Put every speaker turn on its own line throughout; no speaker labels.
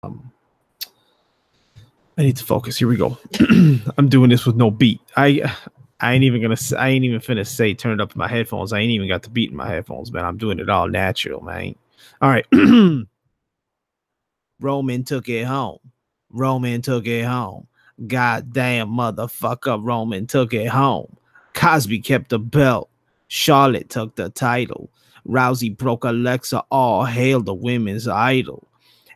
I need to focus. Here we go. I'm doing this with no beat. I ain't even finna say turn it up in my headphones. I ain't even got the beat in my headphones, man. I'm doing it all natural, man. All right. Roman took it home. Roman took it home. Goddamn motherfucker, Roman took it home. Cosby kept the belt. Charlotte took the title. Rousey broke Alexa. All hail the women's idol.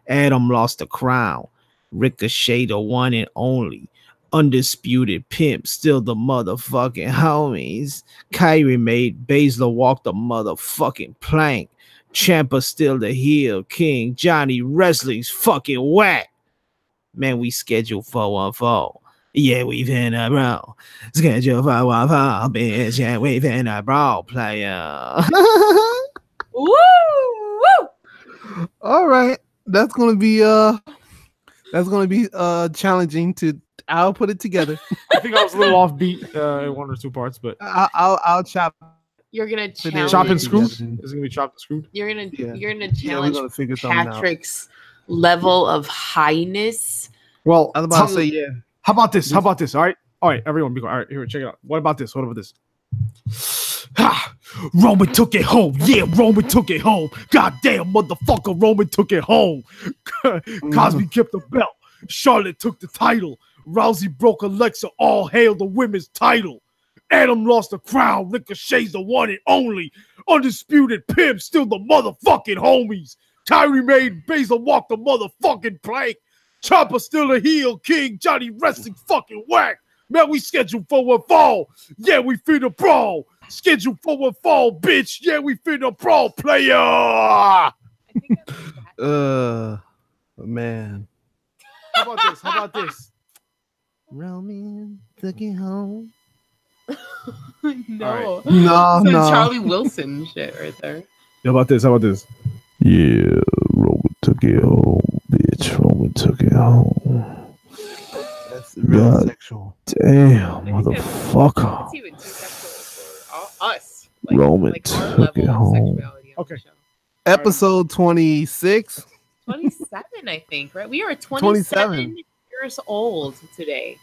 Adam lost the crown. Ricochet the one and only. Undisputed pimp, still the motherfucking homies. Kyrie made Baszler walk the motherfucking plank. Ciampa still the heel king. Johnny Wrestling's fucking whack. Man, we scheduled 414. Yeah, we've been a brawl. Schedule 414, bitch. Yeah, we've been a brawl, player.
Woo! Woo!
All right. That's gonna be challenging to. I'll put it together.
I think I was a little off beat in one or two parts, but
I'll chop.
You're gonna challenge.
Chop and screw. Is it gonna be chopped and screwed?
You're gonna
we're
challenge
gonna figure something
Patrick's level of highness.
Well,
I was about to say yeah.
How about this? All right, everyone, be quiet. All right, here, check it out. What about this? Ha! Roman took it home. Yeah, Roman took it home. Goddamn motherfucker, Roman took it home. Cosby kept the belt. Charlotte took the title. Rousey broke Alexa. All hail the women's title. Adam lost the crown. Ricochet's the one and only. Undisputed pimp, still the motherfucking homies. Kyrie made Baszler walk the motherfucking plank. Ciampa still the heel king. Johnny Wrestling fucking whack. Man, we scheduled for a fall. Yeah, we finna brawl. Scheduled for a fall, bitch. Yeah, we finna brawl, player.
Man.
How about this?
Roman took it home.
No.
Right.
No.
Charlie Wilson shit right there.
How about this? Yeah, Roman took it home, bitch. Roman took it home.
That's real sexual.
Damn, motherfucker.
It's even too sexual for us.
Roman
our
took it
level of
home.
sexuality on the show.
Episode 26.
27, I think, right? We are
27
years old today.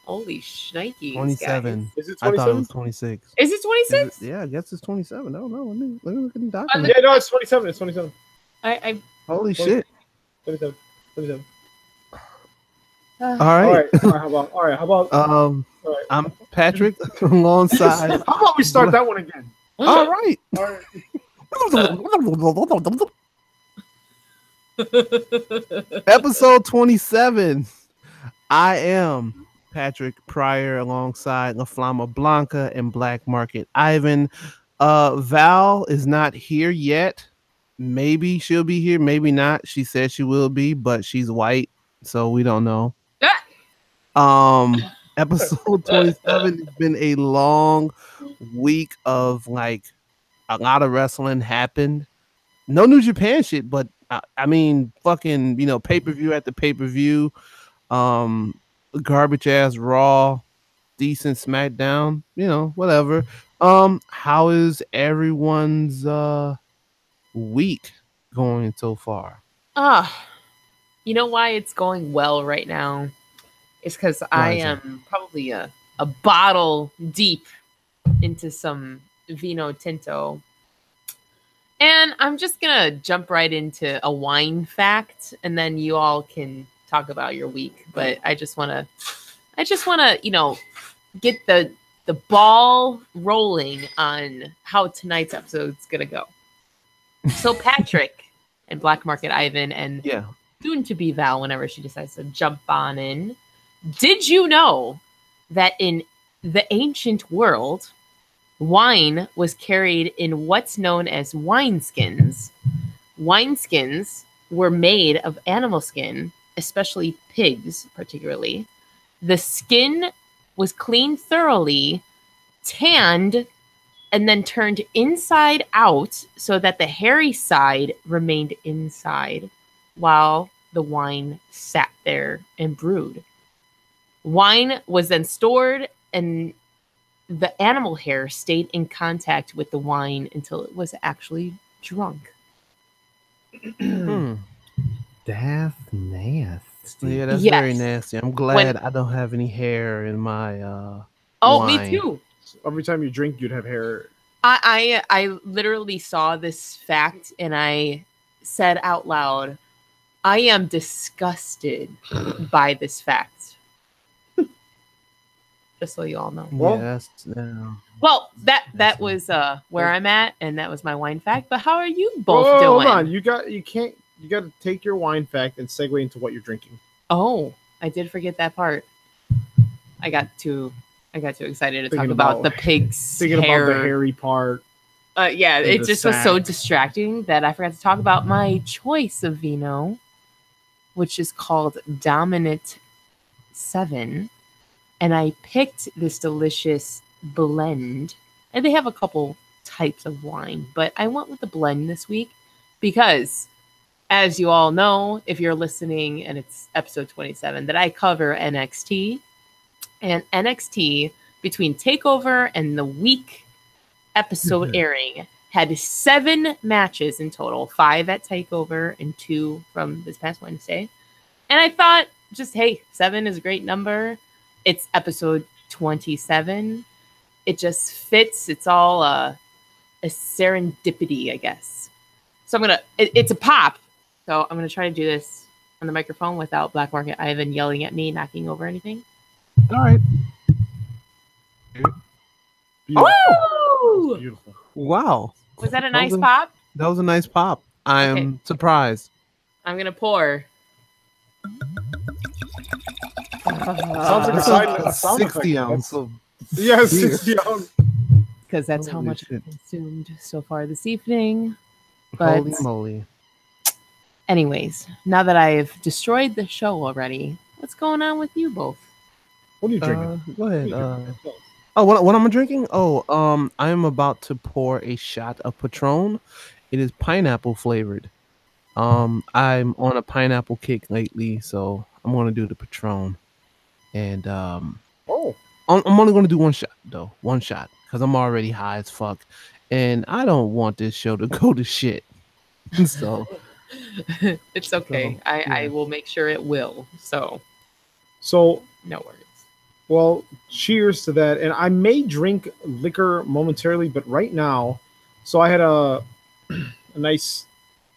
Holy shnikes.
27.
Is it
I thought it
27?
was 26.
Is it 26?
Yeah, I guess it's 27. I don't know. Let me look at the document.
Yeah, no, it's 27. It's 27.
I
Holy shit.
27.
All right.
All right. How about
I'm Patrick alongside.
How about we start that one again?
All right. Episode 27. I am Patrick Pryor alongside La Flama Blanca and Black Market Ivan. Val is not here yet. Maybe she'll be here, maybe not. She said she will be, but she's white, so we don't know. Episode 27 has been a long week of like a lot of wrestling happened. No New Japan shit, but I mean, fucking, pay-per-view after pay-per-view, garbage ass Raw, decent SmackDown, whatever. How is everyone's week going so far?
You know why it's going well right now? It's because I am probably a bottle deep into some Vino Tinto. And I'm just going to jump right into a wine fact, and then you all can talk about your week. But I just want to, get the ball rolling on how tonight's episode is going to go. So Patrick and Black Market Ivan and soon to be Val, whenever she decides to jump on in. Did you know that in the ancient world, wine was carried in what's known as wineskins? Wineskins were made of animal skin, especially pigs, particularly. The skin was cleaned thoroughly, tanned, and then turned inside out so that the hairy side remained inside while the wine sat there and brewed. Wine was then stored, and the animal hair stayed in contact with the wine until it was actually drunk.
That's nasty.
Yeah, that's very
Yes.
nasty. I'm glad I don't have any hair in my
Oh,
wine.
me too.
Every time you drink, you'd have hair.
I literally saw this fact and I said out loud, I am disgusted by this fact. Just so you all know.
Well-
Yeah, that's
Well, that was where I'm at, and that was my wine fact. But how are you both
Whoa,
doing?
hold on. You got to take your wine fact and segue into what you're drinking.
Oh, I did forget that part. I got too excited to talk
Thinking
about
about-
the pig's
Thinking
hair.
about the hairy part.
Yeah,
and
it
the
just was so
sack.
distracting that I forgot to talk about my choice of vino, which is called Dominant 7. And I picked this delicious blend. And they have a couple types of wine, but I went with the blend this week because, as you all know, if you're listening and it's episode 27, that I cover NXT. And NXT, between Takeover and the week episode airing, had 7 matches in total, 5 at Takeover and 2 from this past Wednesday. And I thought, just hey, 7 is a great number. It's episode 27. It just fits. It's all a serendipity, I guess. So I'm gonna. It's a pop. So I'm gonna try to do this on the microphone without Black Market Ivan yelling at me, knocking over anything.
all right.
Beautiful.
Woo!
Beautiful.
Wow,
Was that a
That
nice
was a-
pop?
that was a nice pop. I am
Okay.
surprised.
I'm gonna pour.
Sounds like a sound
60
effect.
ounce. Of,
Yeah,
Beer.
60 ounce.
Because that's how
Holy
much
shit.
I've consumed so far this evening. But
holy moly!
anyways, now that I've destroyed the show already, what's going on with you both?
What are you drinking?
Go ahead.
What are you drinking?
Oh, what am I drinking? Oh, I am about to pour a shot of Patron. It is pineapple flavored. I'm on a pineapple kick lately, so I'm gonna do the Patron. And
Oh,
I'm only gonna do one shot though, one shot, because I'm already high as fuck, and I don't want this show to go to shit. So
It's okay.
So,
I
yeah.
will make sure it will. So
so
no worries.
well, cheers to that. And I may drink liquor momentarily, but right now, so I had a nice,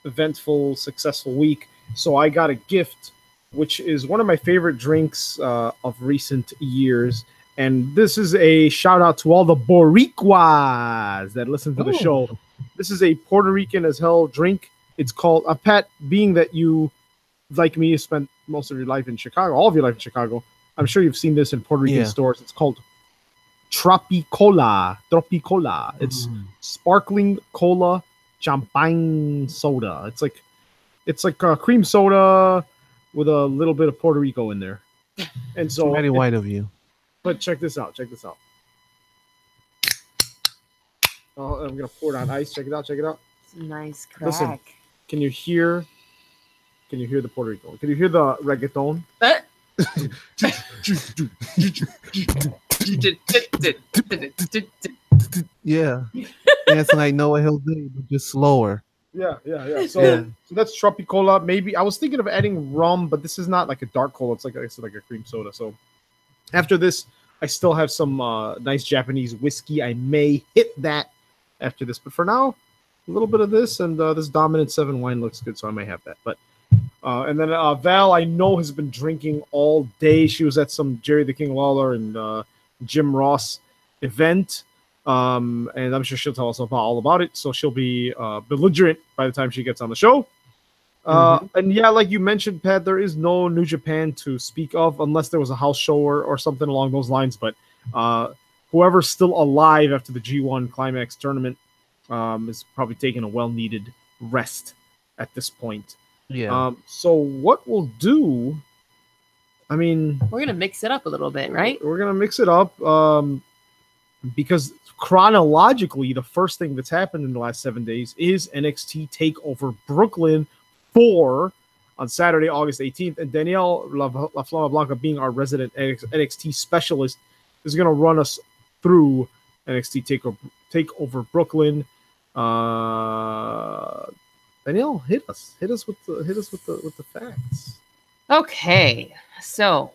eventful, successful week. So I got a gift, which is one of my favorite drinks of recent years. And this is a shout out to all the Boricuas that listen to the
Ooh.
show. This is a Puerto Rican as hell drink. It's called Pat. Being that you, like me, spent most of your life in Chicago, all of your life in Chicago, I'm sure you've seen this in Puerto Rican
Yeah.
stores. It's called Tropicola. It's sparkling cola champagne soda. It's like a cream soda with a little bit of Puerto Rico in there. And so,
very white of you.
but check this out. Oh, I'm gonna pour it on ice. Check it out.
It's a nice crack.
Listen. Can you hear the Puerto Rico? Can you hear the reggaeton?
Yeah, dancing like Noah Hill did, but just slower.
Yeah. So,
Yeah.
so that's Tropicola. Maybe I was thinking of adding rum, but this is not like a dark cola. It's like a cream soda. So after this, I still have some nice Japanese whiskey. I may hit that after this, but for now, a little bit of this and this Dominant 7 wine looks good, so I may have that. But and then Val, I know, has been drinking all day. She was at some Jerry the King Lawler and Jim Ross event. And I'm sure she'll tell us all about it. So she'll be belligerent by the time she gets on the show. And yeah, like you mentioned, Pat, there is no New Japan to speak of unless there was a house show or something along those lines. But whoever's still alive after the G1 Climax tournament is probably taking a well-needed rest at this point.
Yeah.
So what we'll do, I mean,
We're gonna mix it up a little bit, right?
we're gonna mix it up because chronologically, the first thing that's happened in the last 7 days is NXT Takeover Brooklyn 4 on Saturday, August 18th, and Danielle La Flama Blanca, being our resident NXT specialist, is gonna run us through NXT Takeover Brooklyn. Danielle, hit us with the facts.
Okay, so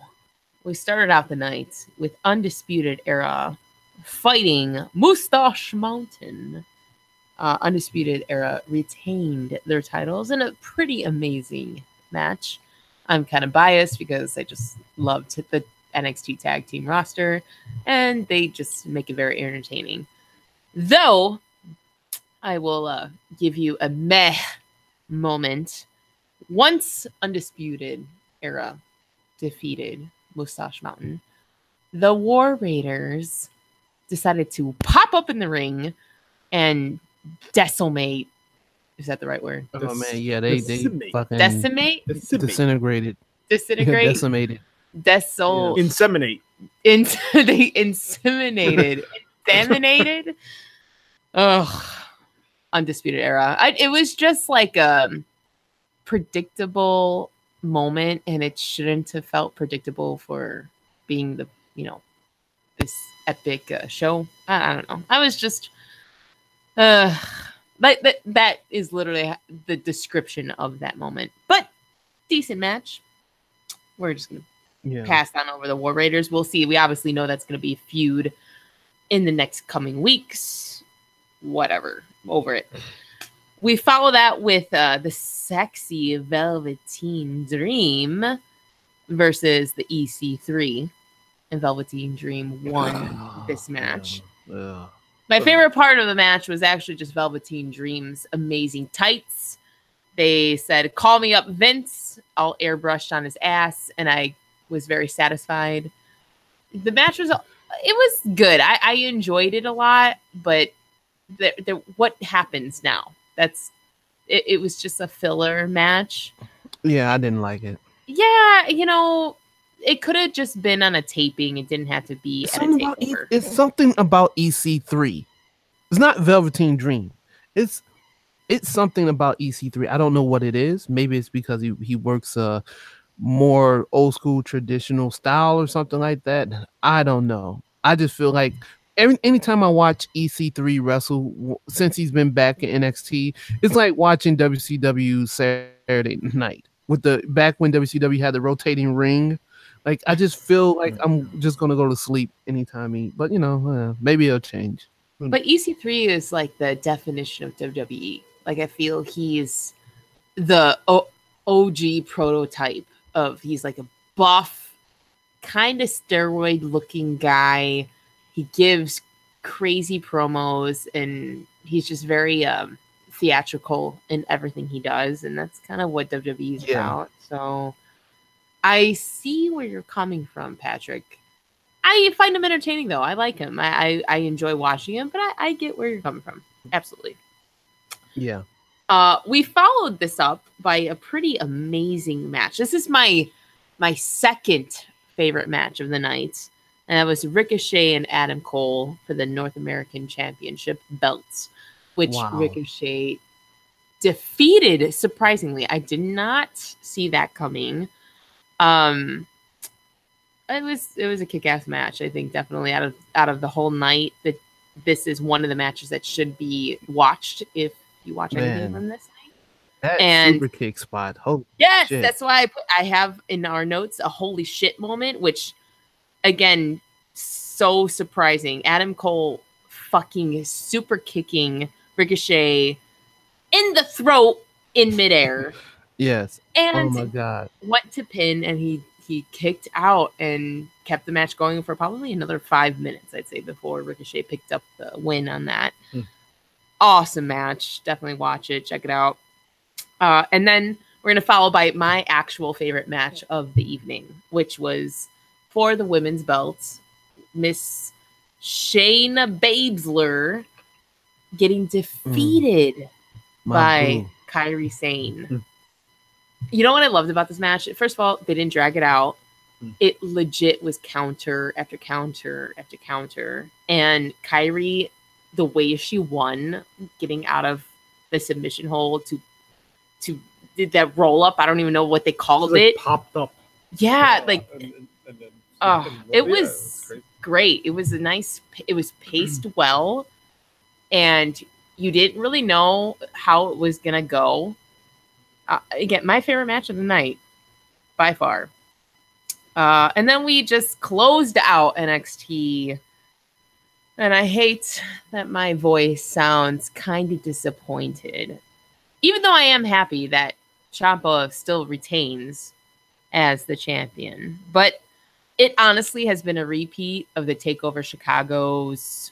we started out the night with Undisputed Era fighting Mustache Mountain. Undisputed Era retained their titles in a pretty amazing match. I'm kind of biased because I just loved the NXT tag team roster, and they just make it very entertaining. Though, I will give you a meh moment. Once Undisputed Era defeated Mustache Mountain, the War Raiders decided to pop up in the ring and decimate. Is that the right word?
Oh man, yeah, they fucking
Decimate?
disintegrated.
Disintegrate?
Decimated.
Inseminate.
They inseminated. Inseminated? Ugh. Undisputed Era. It was just like a predictable moment, and it shouldn't have felt predictable for being the, this epic show. I don't know. I was just that is literally the description of that moment. But decent match. We're just gonna pass on over the War Raiders. We'll see. We obviously know that's gonna be a feud in the next coming weeks. Whatever. Over it. We follow that with the sexy Velveteen Dream versus the EC3. And Velveteen Dream won this match. My favorite part of the match was actually just Velveteen Dream's amazing tights. They said, "Call me up, Vince," all airbrushed on his ass, and I was very satisfied. The match was good. I enjoyed it a lot, but what happens now? It was just a filler match.
Yeah, I didn't like it.
Yeah, it could have just been on a taping. It didn't have to be at a takeover.
It's something about EC3. It's not Velveteen Dream. It's something about EC3. I don't know what it is. Maybe it's because he works a more old school traditional style or something like that. I don't know. I just feel like anytime I watch EC3 wrestle since he's been back in NXT, it's like watching WCW Saturday night back when WCW had the rotating ring. Like, I just feel like I'm just gonna go to sleep anytime but maybe it'll change.
But EC3 is like the definition of WWE. Like, I feel he's the OG prototype he's like a buff, kind of steroid looking guy. He gives crazy promos, and he's just very theatrical in everything he does, and that's kind of what WWE is about. So I see where you're coming from, Patrick. I find him entertaining, though. I like him. I enjoy watching him, but I get where you're coming from. Absolutely.
Yeah.
We followed this up by a pretty amazing match. This is my second favorite match of the night. And that was Ricochet and Adam Cole for the North American Championship belts, which Ricochet defeated, surprisingly. I did not see that coming. It was a kick-ass match. I think definitely out of the whole night, that this is one of the matches that should be watched if you watch anything from this night.
That super kick spot. Holy shit.
That's why I have in our notes a holy shit moment, which, again, so surprising. Adam Cole fucking super kicking Ricochet in the throat in midair.
Yes.
And
oh my god.
Went to pin, and he kicked out and kept the match going for probably another 5 minutes, I'd say, before Ricochet picked up the win on that. Awesome match. Definitely watch it. Check it out. And then we're going to follow by my actual favorite match of the evening, which was for the women's belts. Miss Shayna Baszler getting defeated by Kairi Sane. You know what I loved about this match? First of all, they didn't drag it out. It legit was counter after counter after counter. And Kairi, the way she won, getting out of the submission hold to did that roll up. I don't even know what they called it.
Popped up.
Yeah,
and
it was great. It was it was paced well, and you didn't really know how it was gonna go. Again, my favorite match of the night by far. And then we just closed out NXT. And I hate that my voice sounds kind of disappointed. Even though I am happy that Ciampa still retains as the champion. But it honestly has been a repeat of the Takeover Chicago's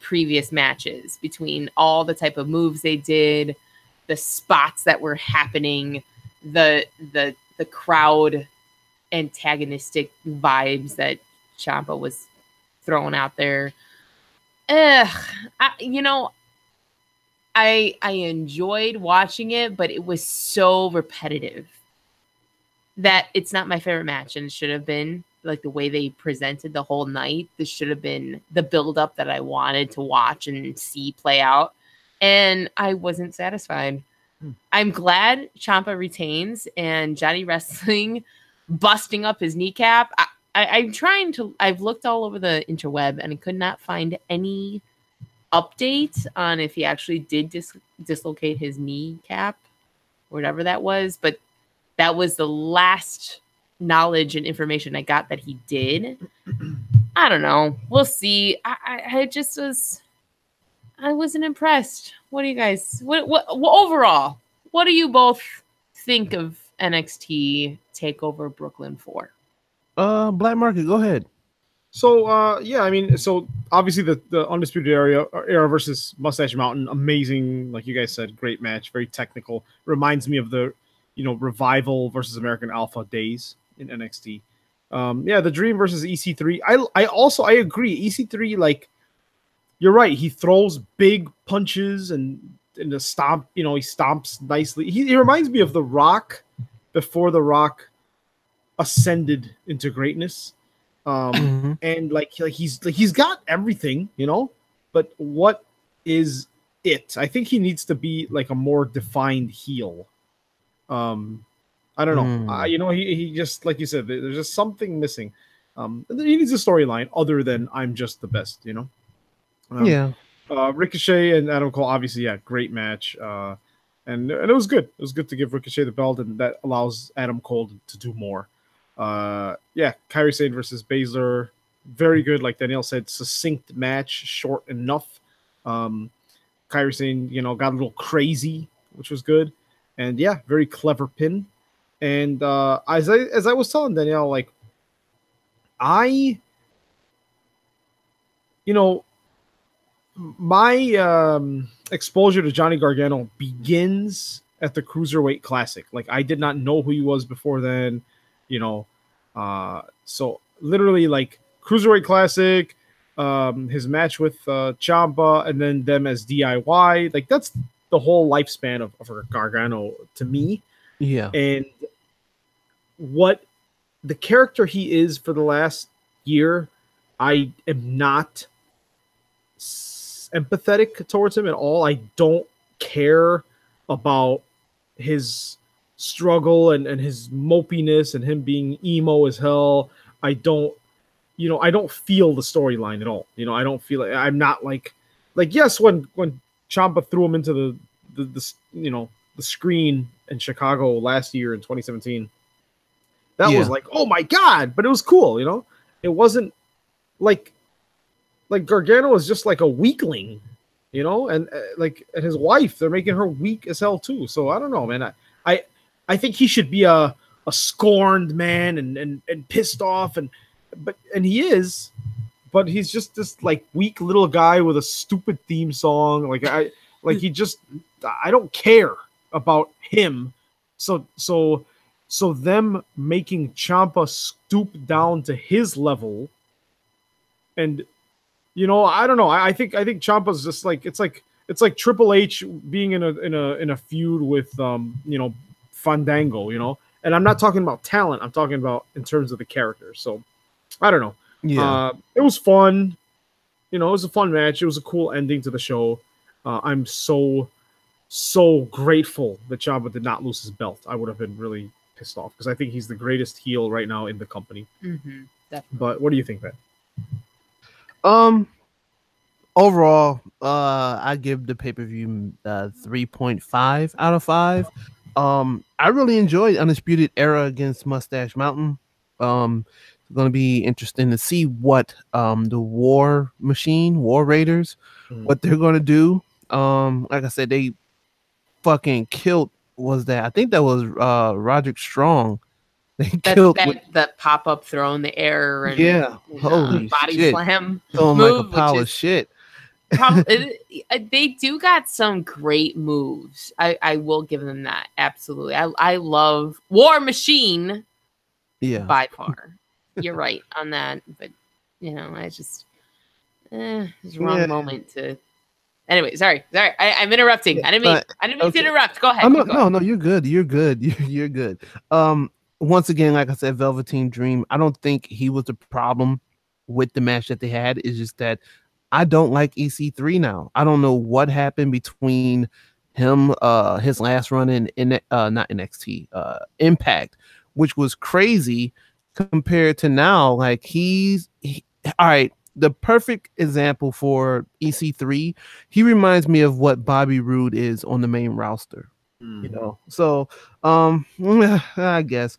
previous matches, between all the type of moves they did, the spots that were happening, the crowd antagonistic vibes that Ciampa was throwing out there. I enjoyed watching it, but it was so repetitive that it's not my favorite match, and it should have been. Like the way they presented the whole night, this should have been the build-up that I wanted to watch and see play out, and I wasn't satisfied. I'm glad Ciampa retains, and Johnny Wrestling busting up his kneecap. I've looked all over the interweb and I could not find any update on if he actually did dislocate his kneecap, whatever that was, but that was the last knowledge and information I got that he did. I don't know. We'll see. I wasn't impressed. What do you guys? What overall? What do you both think of NXT Takeover Brooklyn 4?
Black Market, go ahead.
So yeah, I mean, so obviously the Undisputed Era versus Mustache Mountain, amazing. Like you guys said, great match, very technical. Reminds me of the Revival versus American Alpha days in NXT. Yeah, the Dream versus EC3. I agree. EC3, like, you're right. He throws big punches and in the stomp. He stomps nicely. He reminds me of The Rock before The Rock ascended into greatness. And like he's got everything, but what is it? I think he needs to be like a more defined heel. I don't know. He just, like you said, there's just something missing. He needs a storyline other than I'm just the best,
Yeah.
Ricochet and Adam Cole, obviously, yeah, great match. And it was good. It was good to give Ricochet the belt, and that allows Adam Cole to do more. Yeah, Kairi Sane versus Baszler, very good. Like Danielle said, succinct match, short enough. Kairi Sane, got a little crazy, which was good. And yeah, very clever pin. And as I was telling Danielle, like, my exposure to Johnny Gargano begins at the Cruiserweight Classic. Like, I did not know who he was before then, so literally, like, Cruiserweight Classic, his match with Ciampa, and then them as DIY. Like, that's the whole lifespan of Gargano to me.
Yeah.
And what the character he is for the last year, I am not empathetic towards him at all. I don't care about his struggle and his mopiness and him being emo as hell. I don't feel the storyline at all. I don't feel it. I'm not like yes, when Ciampa threw him into the screen in Chicago last year in 2017, that was like, oh my God, but it was cool. It wasn't like Gargano is just like a weakling, and and his wife, they're making her weak as hell too. So I don't know, man. I think he should be a scorned man and pissed off, and he is, but he's just this like weak little guy with a stupid theme song. I don't care about him. So them making Ciampa stoop down to his level, and I don't know. I think Ciampa's just like it's like Triple H being in a feud with Fandango, and I'm not talking about talent. I'm talking about in terms of the character. So I don't know.
Yeah,
it was fun. It was a fun match. It was a cool ending to the show. I'm so grateful that Ciampa did not lose his belt. I would have been really pissed off because I think he's the greatest heel right now in the company.
Mm-hmm,
but what do you think, Ben?
overall, I give the pay-per-view 3.5 out of 5. I really enjoyed Undisputed Era against Mustache Mountain. It's going to be interesting to see what the War Raiders, what they're going to do. Like I said, they fucking killed. Was that? I think that was Roderick Strong. They killed
that pop up throw in the air and
holy
body
shit.
slam
Throwing
move,
like a pile of shit.
They do got some great moves. I will give them that. Absolutely. I love War Machine.
Yeah,
by far. You're right on that, but I just it's the wrong moment to. Anyway, sorry. I'm interrupting. I didn't mean to interrupt. Go ahead.
Oh, no, you're good. You're good. You're good. Once again, like I said, Velveteen Dream. I don't think he was the problem with the match that they had. It's just that I don't like EC3 now. I don't know what happened between him, his last run in not NXT, Impact, which was crazy compared to now. Like all right. The perfect example for EC3, he reminds me of what Bobby Roode is on the main roster. So I guess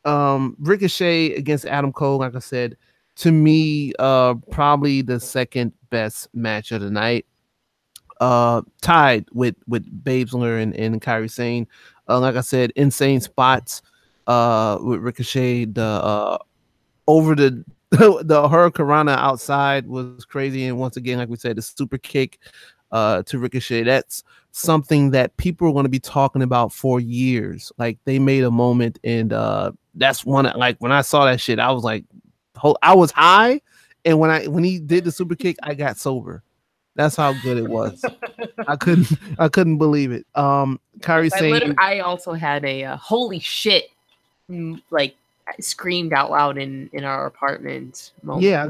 Ricochet against Adam Cole, like I said, to me, probably the second best match of the night, tied with Babesler and Kairi Sane. Like I said, insane spots with Ricochet, the over the Hurricanrana outside was crazy, and once again, like we said, the super kick to Ricochet, that's something that people are going to be talking about for years. Like, they made a moment, and that's one, like, when I saw that shit, I was like, I was high, and when he did the super kick, I got sober. That's how good it was. I couldn't believe it. Kairi Sane,
I also had a holy shit, like, I screamed out loud in our apartment moment.
Yeah, I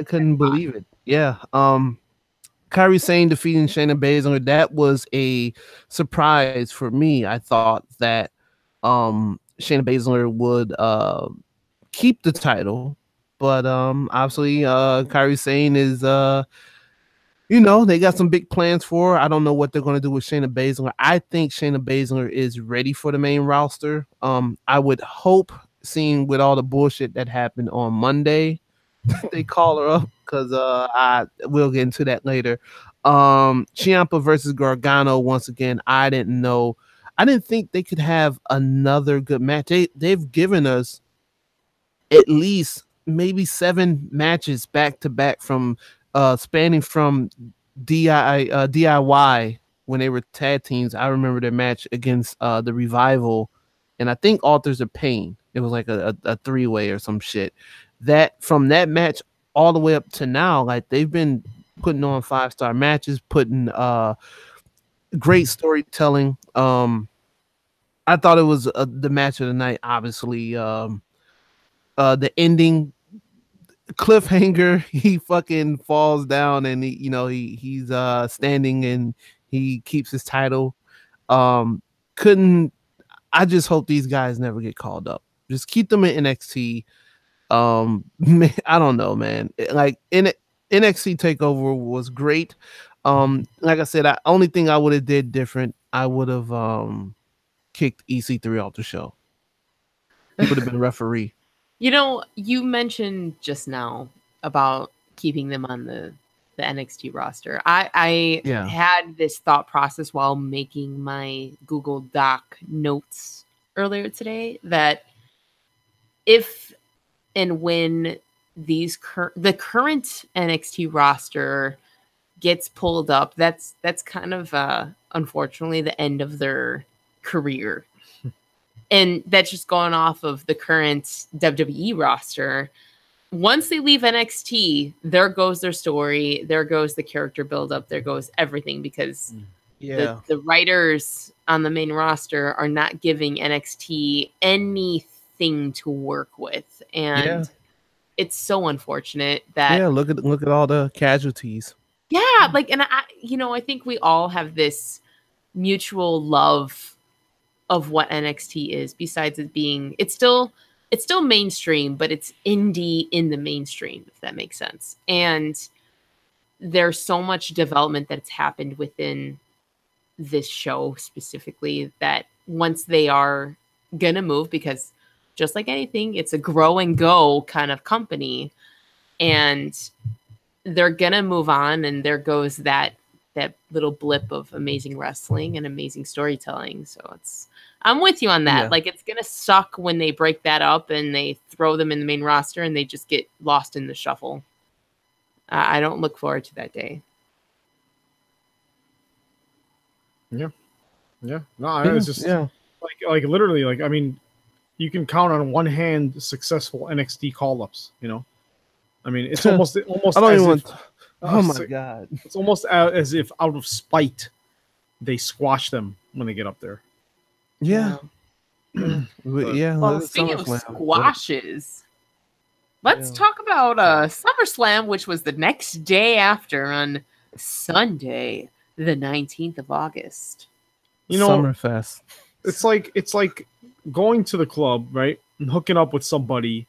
couldn't believe it. Yeah. Kairi Sane defeating Shayna Baszler, that was a surprise for me. I thought that Shayna Baszler would keep the title, but obviously Kairi Sane is they got some big plans for her. I don't know what they're going to do with Shayna Baszler. I think Shayna Baszler is ready for the main roster. I would hope, seeing with all the bullshit that happened on Monday, they call her up, because I will get into that later. Ciampa versus Gargano, once again, I didn't think they could have another good match. They've given us at least maybe 7 matches back to back, from spanning from DIY when they were tag teams. I remember their match against the Revival, and I think Authors of Pain. It was like a 3-way or some shit. That from that match all the way up to now, like, they've been putting on 5-star matches, putting great storytelling. I thought it was the match of the night. Obviously, the ending cliffhanger, he fucking falls down, and he's standing, and he keeps his title. I just hope these guys never get called up. Just keep them in NXT. Man, I don't know, man. Like, NXT Takeover was great. Like I said, only thing I would have did different, I would have kicked EC3 off the show. He would have been a referee.
You mentioned just now about keeping them on the NXT roster. I had this thought process while making my Google Doc notes earlier today, that if and when the current NXT roster gets pulled up, that's kind of unfortunately the end of their career. And that's just going off of the current WWE roster. Once they leave NXT, there goes their story, there goes the character buildup, there goes everything, because the writers on the main roster are not giving NXT anything to work with. And it's so unfortunate that
look at all the casualties.
Yeah, like, and I think we all have this mutual love of what NXT is, besides it being, it's still mainstream, but it's indie in the mainstream, if that makes sense. And there's so much development that's happened within this show specifically that once they are gonna move, because just like anything, it's a grow and go kind of company, and they're gonna move on, and there goes that little blip of amazing wrestling and amazing storytelling. So I'm with you on that.
Yeah.
Like, it's gonna suck when they break that up and they throw them in the main roster and they just get lost in the shuffle. I don't look forward to that day.
Yeah. No, it's just like literally, like, I mean, you can count on one hand successful NXT call-ups, you know? I mean, it's almost
I don't
as
even
if,
oh my God.
it's almost as if out of spite they squash them when they get up there.
Yeah.
Well, speaking of squashes, let's
Yeah.
talk about SummerSlam, which was the next day after, on Sunday, the 19th of August.
You know,
Summerfest.
it's like going to the club, right, and hooking up with somebody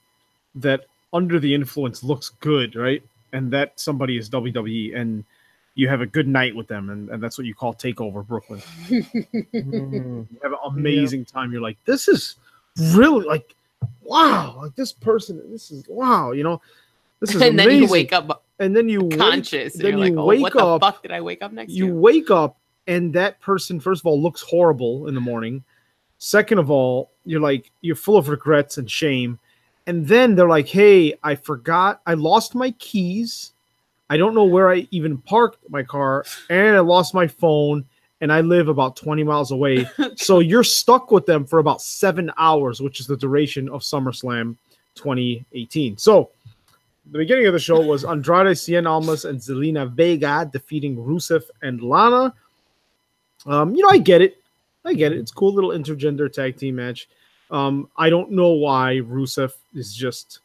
that under the influence looks good, right, and that somebody is WWE, and you have a good night with them, and that's what you call Takeover Brooklyn. You have an amazing time. You're like, this is really, like, wow, like this person, this is wow, you know, this is
And
amazing.
then you wake up
and then you
conscious,
then
and you're
you
like, oh,
wake
what the
up,
fuck did I wake up next
you
to?
wake up, and that person, first of all, looks horrible in the morning. Second of all, you're full of regrets and shame. And then they're like, hey, I lost my keys. I don't know where I even parked my car, and I lost my phone, and I live about 20 miles away. So you're stuck with them for about 7 hours, which is the duration of SummerSlam 2018. So the beginning of the show was Andrade Cien Almas and Zelina Vega defeating Rusev and Lana. I get it. It's a cool little intergender tag team match. I don't know why Rusev is just...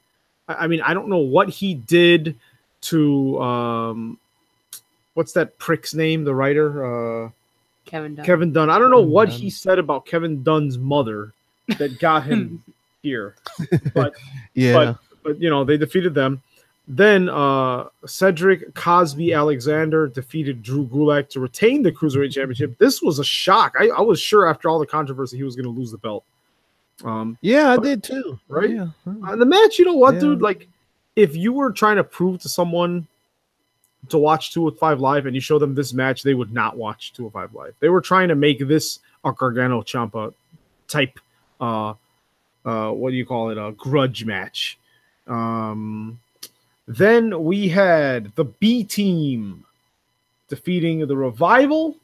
I mean, I don't know what he did to... what's that prick's name? The writer?
Kevin Dunn.
Kevin Dunn. I don't know what he said about Kevin Dunn's mother that got him here. But,
Yeah.
but they defeated them. Then Cedric Cosby Alexander defeated Drew Gulak to retain the Cruiserweight Championship. This was a shock. I was sure after all the controversy he was going to lose the belt.
I did too.
Right?
Yeah.
The match, you know what,
Yeah.
dude? Like, if you were trying to prove to someone to watch 205 Live and you show them this match, they would not watch 205 Live. They were trying to make this a Gargano Ciampa type, what do you call it, a grudge match. Then we had the B Team defeating the Revival.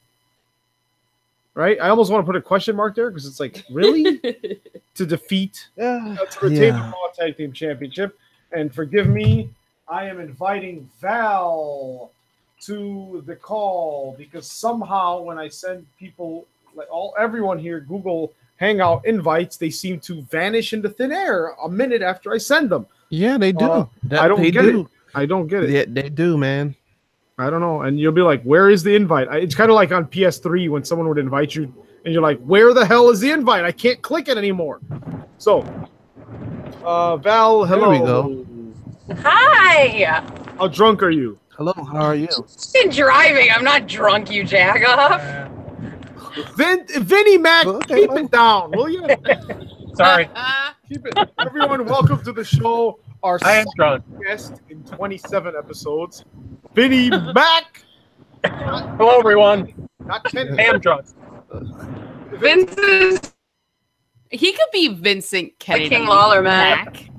Right? I almost want to put a question mark there because it's like, really? To defeat, to retain the Raw Tag Team Championship. And forgive me, I am inviting Val to the call because somehow when I send people, like everyone here, Google Hangout invites, they seem to vanish into thin air a minute after I send them.
Yeah, they do.
I don't get it. I don't get it.
Yeah, they do, man.
I don't know. And you'll be like, where is the invite? It's kind of like on PS3 when someone would invite you and you're like, where the hell is the invite? I can't click it anymore. So, Val, hello.
There we go.
Hi.
How drunk are you?
Hello, how are you?
I'm driving. I'm not drunk, you jack off.
Vinnie Mac, keep it down, will you?
Sorry.
Keep it. Everyone, welcome to the show. Our
I am drunk.
guest in 27 episodes, Vinnie Mac.
Hello, everyone.
Not 10.
I am drunk.
Vince's
He could be Vincent Kennedy.
King Lawler Mac.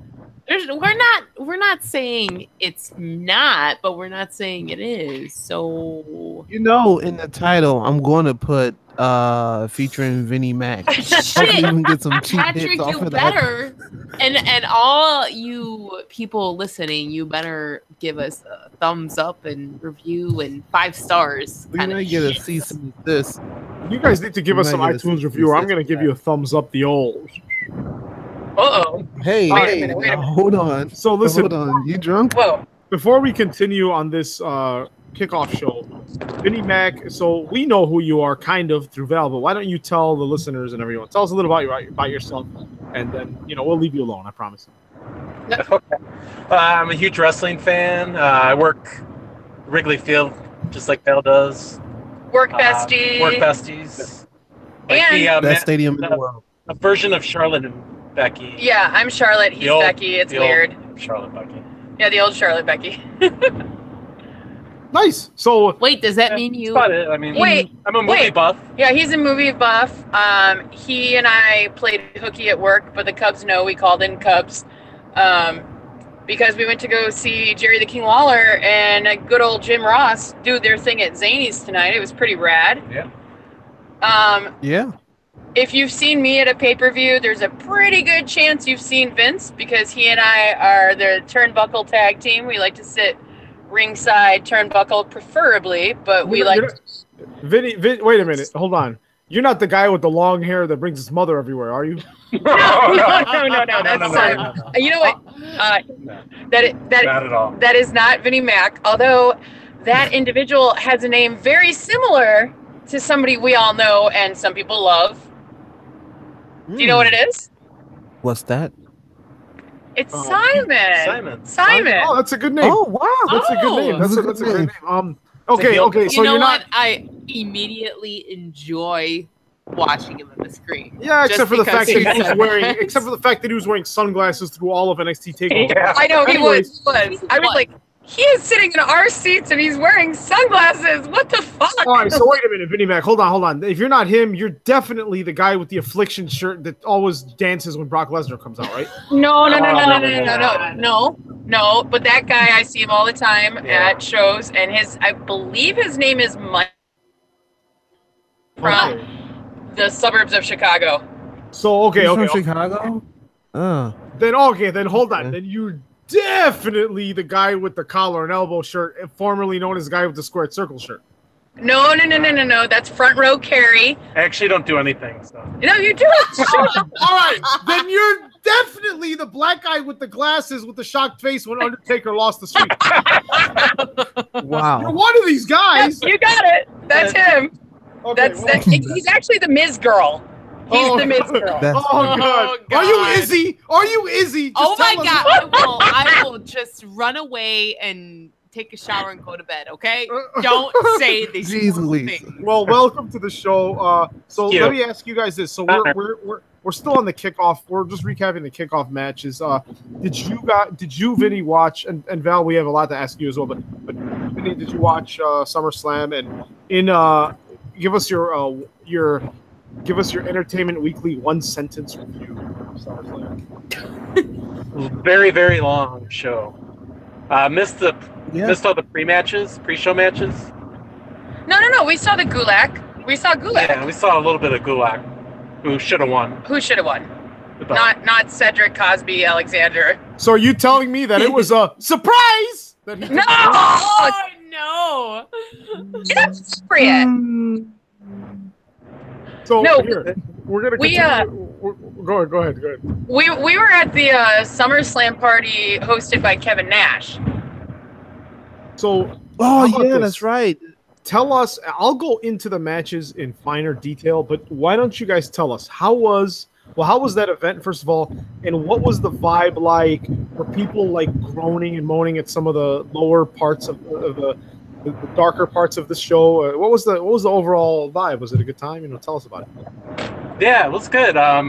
We're not saying it's not, but we're not saying it is. So
In the title, I'm going to put featuring Vinnie Mac. Hopefully we can get some cheap
Patrick,
hits off
you
of that.
better, and all you people listening, you better give us a thumbs up and review and 5 stars.
We
kinda
might get a
shit.
cease and desist.
You guys need to give
We
us some
might get a
iTunes review. Or I'm going to give you a thumbs up the old.
Uh-oh.
Hey,
Wait a minute, wait a minute.
hold on.
So listen,
Hold on. You drunk?
Whoa.
before we continue on this kickoff show, Vinnie Mac, so we know who you are kind of through Val, but why don't you tell the listeners and everyone, tell us a little about yourself, and then, we'll leave you alone, I promise.
Okay. I'm a huge wrestling fan. I work Wrigley Field, just like Bell does.
Work bestie.
Work besties. Like
And-
Best stadium in the world.
A version of Charlotte and Becky.
Yeah, I'm Charlotte. He's Becky. It's weird.
Charlotte Becky.
Yeah, the old Charlotte Becky.
Nice. So
Wait, does that mean you?
That's about it. I mean,
Wait,
I'm a movie buff.
Yeah, he's a movie buff. He and I played hooky at work, but the Cubs know we called in Cubs. Because we went to go see Jerry the King Lawler and good old Jim Ross do their thing at Zany's tonight. It was pretty rad.
Yeah.
Yeah.
If you've seen me at a pay-per-view, there's a pretty good chance you've seen Vince because he and I are the turnbuckle tag team. We like to sit ringside turnbuckle preferably, but we like
Vinny, wait a minute. Hold on. You're not the guy with the long hair that brings his mother everywhere, are you?
no. That's you know what?
Not at all.
That is not Vinnie Mac. Although that individual has a name very similar to somebody we all know and some people love. Do you know what it is?
What's that?
It's Simon. Simon.
Oh, that's a good name.
Oh wow,
That's a good name. That's a good name. Okay.
You
So
know
you're
what?
not.
I immediately enjoy watching him on the screen.
Yeah,
Just
except for the
because
fact that he
he's-
was wearing. Except for the fact that he was wearing sunglasses through all of NXT Takeover.
Yeah.
I know he
Anyways.
was. I was like, he is sitting in our seats and he's wearing sunglasses. What the fuck?
All right, so wait a minute, Vinny Mac. Hold on. If you're not him, you're definitely the guy with the Affliction shirt that always dances when Brock Lesnar comes out, right?
No. But that guy, I see him all the time at shows, and I believe his name is Mike from
Okay.
the suburbs of Chicago.
So
He's
okay.
from Chicago.
Then hold on. Then you're definitely the guy with the collar and elbow shirt, formerly known as the guy with the squared circle shirt.
No. That's front row Carrie.
I actually don't do anything. So.
No, you do it.
All right, then you're definitely the black guy with the glasses with the shocked face when Undertaker lost the streak. You're
Wow.
one of these guys.
You got it. That's him.
Okay,
He's actually the Miz girl. He's the Miz girl.
That's
Oh god.
Oh,
Are you
God.
Izzy? Are you Izzy?
Oh
Just
my
tell us-
god! I will just run away and take a shower and go to bed. Okay? Don't say these
Jeez
horrible
Louise.
things.
Well, welcome to the show. So
Cute.
let me ask you guys this. So we're still on the kickoff. We're just recapping the kickoff matches. Did you Vinny watch and Val? We have a lot to ask you as well. But Vinny, did you watch SummerSlam? And give us your Entertainment Weekly one sentence review of SummerSlam.
Very, very long show. Missed all the pre-show matches.
No. We saw the Gulak.
Yeah, we saw a little bit of Gulak, who should have won.
Who should have won?
The belt.
Not Cedric Cosby Alexander.
So are you telling me that it was a surprise that he
No!
Oh no!
Inappropriate.
So
No.
here, we're gonna
We,
continue. Go ahead.
We were at the SummerSlam party hosted by Kevin Nash.
So
Oh
How about
yeah,
this?
that's right.
tell us. I'll go into the matches in finer detail, but why don't you guys tell us how was that event first of all, and what was the vibe like? Were people like groaning and moaning at some of the lower parts of the darker parts of the show? What was the overall vibe? Was it a good time? Tell us about it.
Yeah, it was good.
I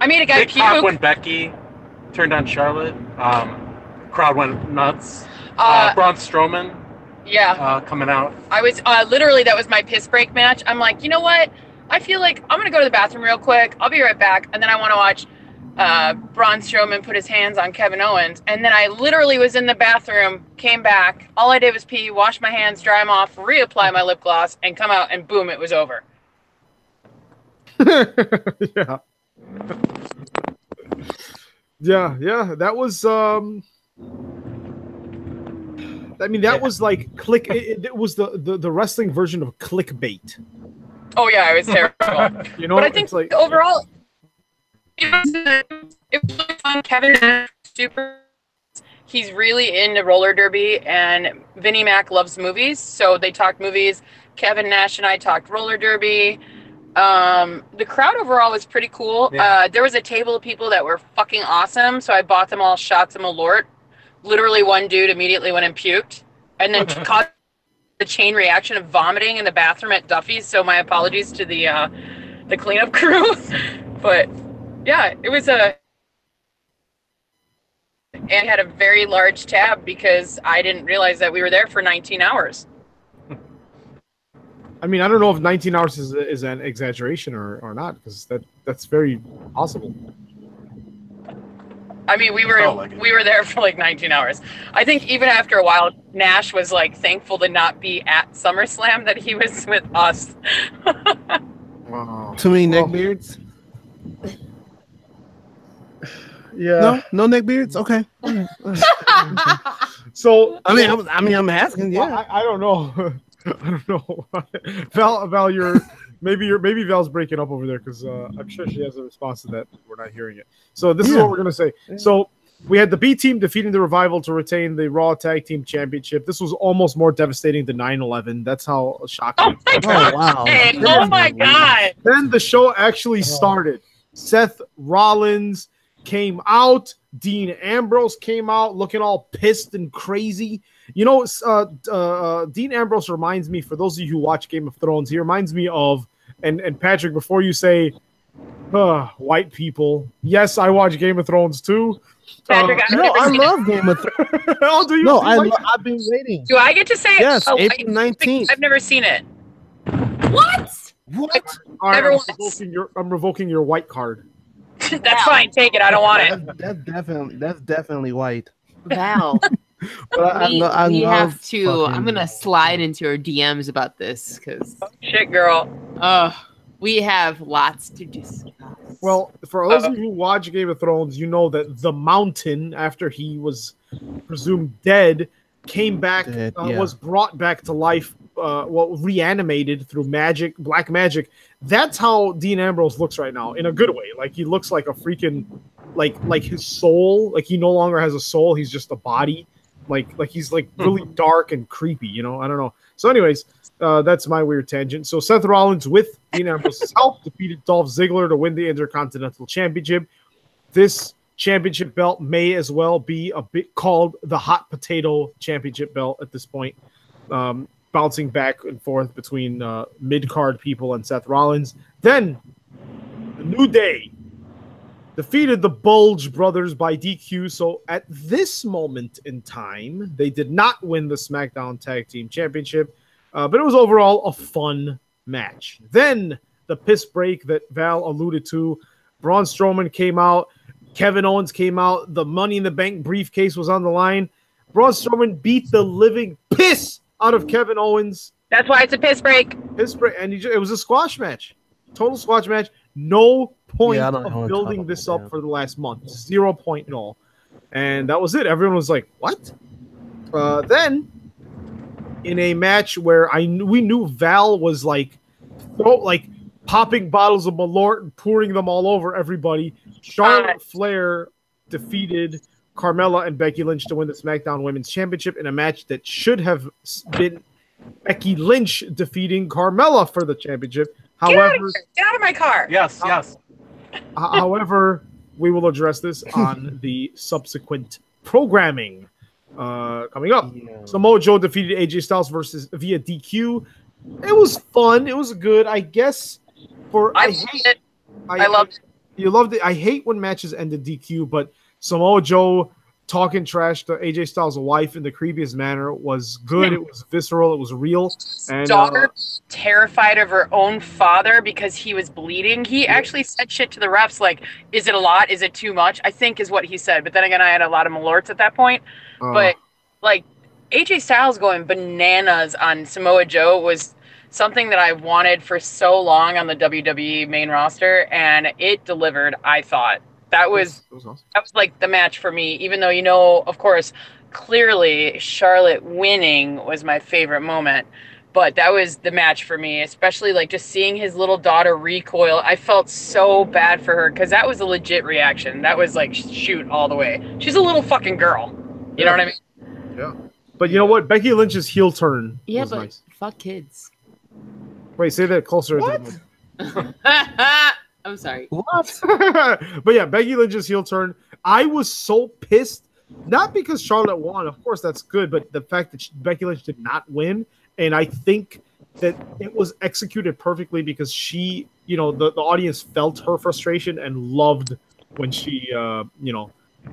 made a guy
Big pop
puke.
when Becky turned on Charlotte. Crowd went nuts.
Uh,
Braun Strowman
Yeah.
coming out.
I was literally, that was my piss break match. I'm like, you know what? I feel like I'm going to go to the bathroom real quick. I'll be right back. And then I want to watch Braun Strowman put his hands on Kevin Owens. And then I literally was in the bathroom, came back. All I did was pee, wash my hands, dry them off, reapply my lip gloss, and come out, and boom, it was over.
Yeah. Yeah. That was. That was like click. It was the wrestling version of clickbait.
Oh, yeah, it was terrible. But I think
it's like
overall, it was really fun. Kevin Nash, super. He's really into roller derby, and Vinnie Mac loves movies, so they talked movies. Kevin Nash and I talked roller derby. The crowd overall was pretty cool.
Yeah.
There was a table of people that were fucking awesome, so I bought them all shots of Malort. Literally, one dude immediately went and puked, and then Cosby the chain reaction of vomiting in the bathroom at Duffy's. So my apologies to the cleanup crew. But yeah, it was and had a very large tab because I didn't realize that we were there for 19 hours.
I mean, I don't know if 19 hours is an exaggeration or not, because that's very possible.
I mean, we were there for like 19 hours. I think even after a while, Nash was like thankful to not be at SummerSlam, that he was with us.
Wow.
Too many neckbeards?
Yeah.
No neckbeards? Okay.
So
I'm asking. Yeah.
I don't know. I don't know. Val, maybe Val's breaking up over there, because I'm sure she has a response to that. We're not hearing it. So this is what we're gonna say. So we had the B team defeating the Revival to retain the Raw Tag Team Championship. This was almost more devastating than 9/11. That's how shocking.
Oh my god!
wow.
Oh my god!
Then the show actually started. Seth Rollins came out. Dean Ambrose came out looking all pissed and crazy. You know, Dean Ambrose reminds me, for those of you who watch Game of Thrones, he reminds me of, and Patrick, before you say, white people, yes, I watch Game of Thrones too.
Patrick,
I love Game of Thrones.
Oh, do you?
No,
I've
been waiting.
Do I get to say it?
Yes,
Oh,
April 19th.
I've never seen it. What?
What?
All right,
Never
I'm
once.
revoking your white card.
That's fine. Take it. I don't want it.
That's definitely white.
Val,
But
we
I love
have to.
fucking-
I'm gonna slide into our DMs about this because
Shit, girl.
we have lots to discuss.
Well, for those of you who watch Game of Thrones, you know that the Mountain, after he was presumed dead, came back, was brought back to life, reanimated through magic, black magic. That's how Dean Ambrose looks right now, in a good way. Like, he looks like a freaking, like his soul, like he no longer has a soul, he's just a body. Like he's like really dark and creepy, you know? I don't know. So anyways, that's my weird tangent. So Seth Rollins, with Dean Ambrose's help, defeated Dolph Ziggler to win the Intercontinental Championship. This championship belt may as well be a bit called the Hot Potato Championship belt at this point, bouncing back and forth between mid-card people and Seth Rollins. Then, the New Day defeated the Bulge Brothers by DQ. So at this moment in time, they did not win the SmackDown Tag Team Championship, but it was overall a fun match. Then the piss break that Val alluded to, Braun Strowman came out, Kevin Owens came out, the Money in the Bank briefcase was on the line. Braun Strowman beat the living piss out of Kevin Owens.
That's why it's a piss break.
And it was a squash match. Total squash match. No point of building this up for the last month. 0 point at all. And that was it. Everyone was like, what? Then, in a match where we knew Val was like popping bottles of Malort and pouring them all over everybody, Charlotte Flair defeated Carmella and Becky Lynch to win the SmackDown Women's Championship in a match that should have been Becky Lynch defeating Carmella for the championship. However,
Get out of my car.
Yes, yes.
However, we will address this on the subsequent programming coming up. Yeah. Samoa Joe defeated AJ Styles via DQ. It was fun. It was good, I guess. I loved it. You loved it. I hate when matches end in DQ, but Samoa Joe talking trash to AJ Styles' wife in the creepiest manner was good. It was visceral. It was real. And
daughter terrified of her own father because he was bleeding. He actually said shit to the refs like, "Is it a lot? Is it too much?" I think is what he said. But then again, I had a lot of Malorts at that point. But like AJ Styles going bananas on Samoa Joe was something that I wanted for so long on the WWE main roster, and it delivered. I thought. That was like the match for me, even though, you know, of course, clearly Charlotte winning was my favorite moment. But that was the match for me, especially like just seeing his little daughter recoil. I felt so bad for her because that was a legit reaction. That was like shoot all the way. She's a little fucking girl. You know what I mean?
Yeah. But you know what? Becky Lynch's heel turn was nice.
Fuck kids.
Wait, say that closer.
What? I'm sorry.
What? But yeah, Becky Lynch's heel turn. I was so pissed, not because Charlotte won. Of course, that's good, but the fact that Becky Lynch did not win, and I think that it was executed perfectly because she, the audience felt her frustration and loved when she,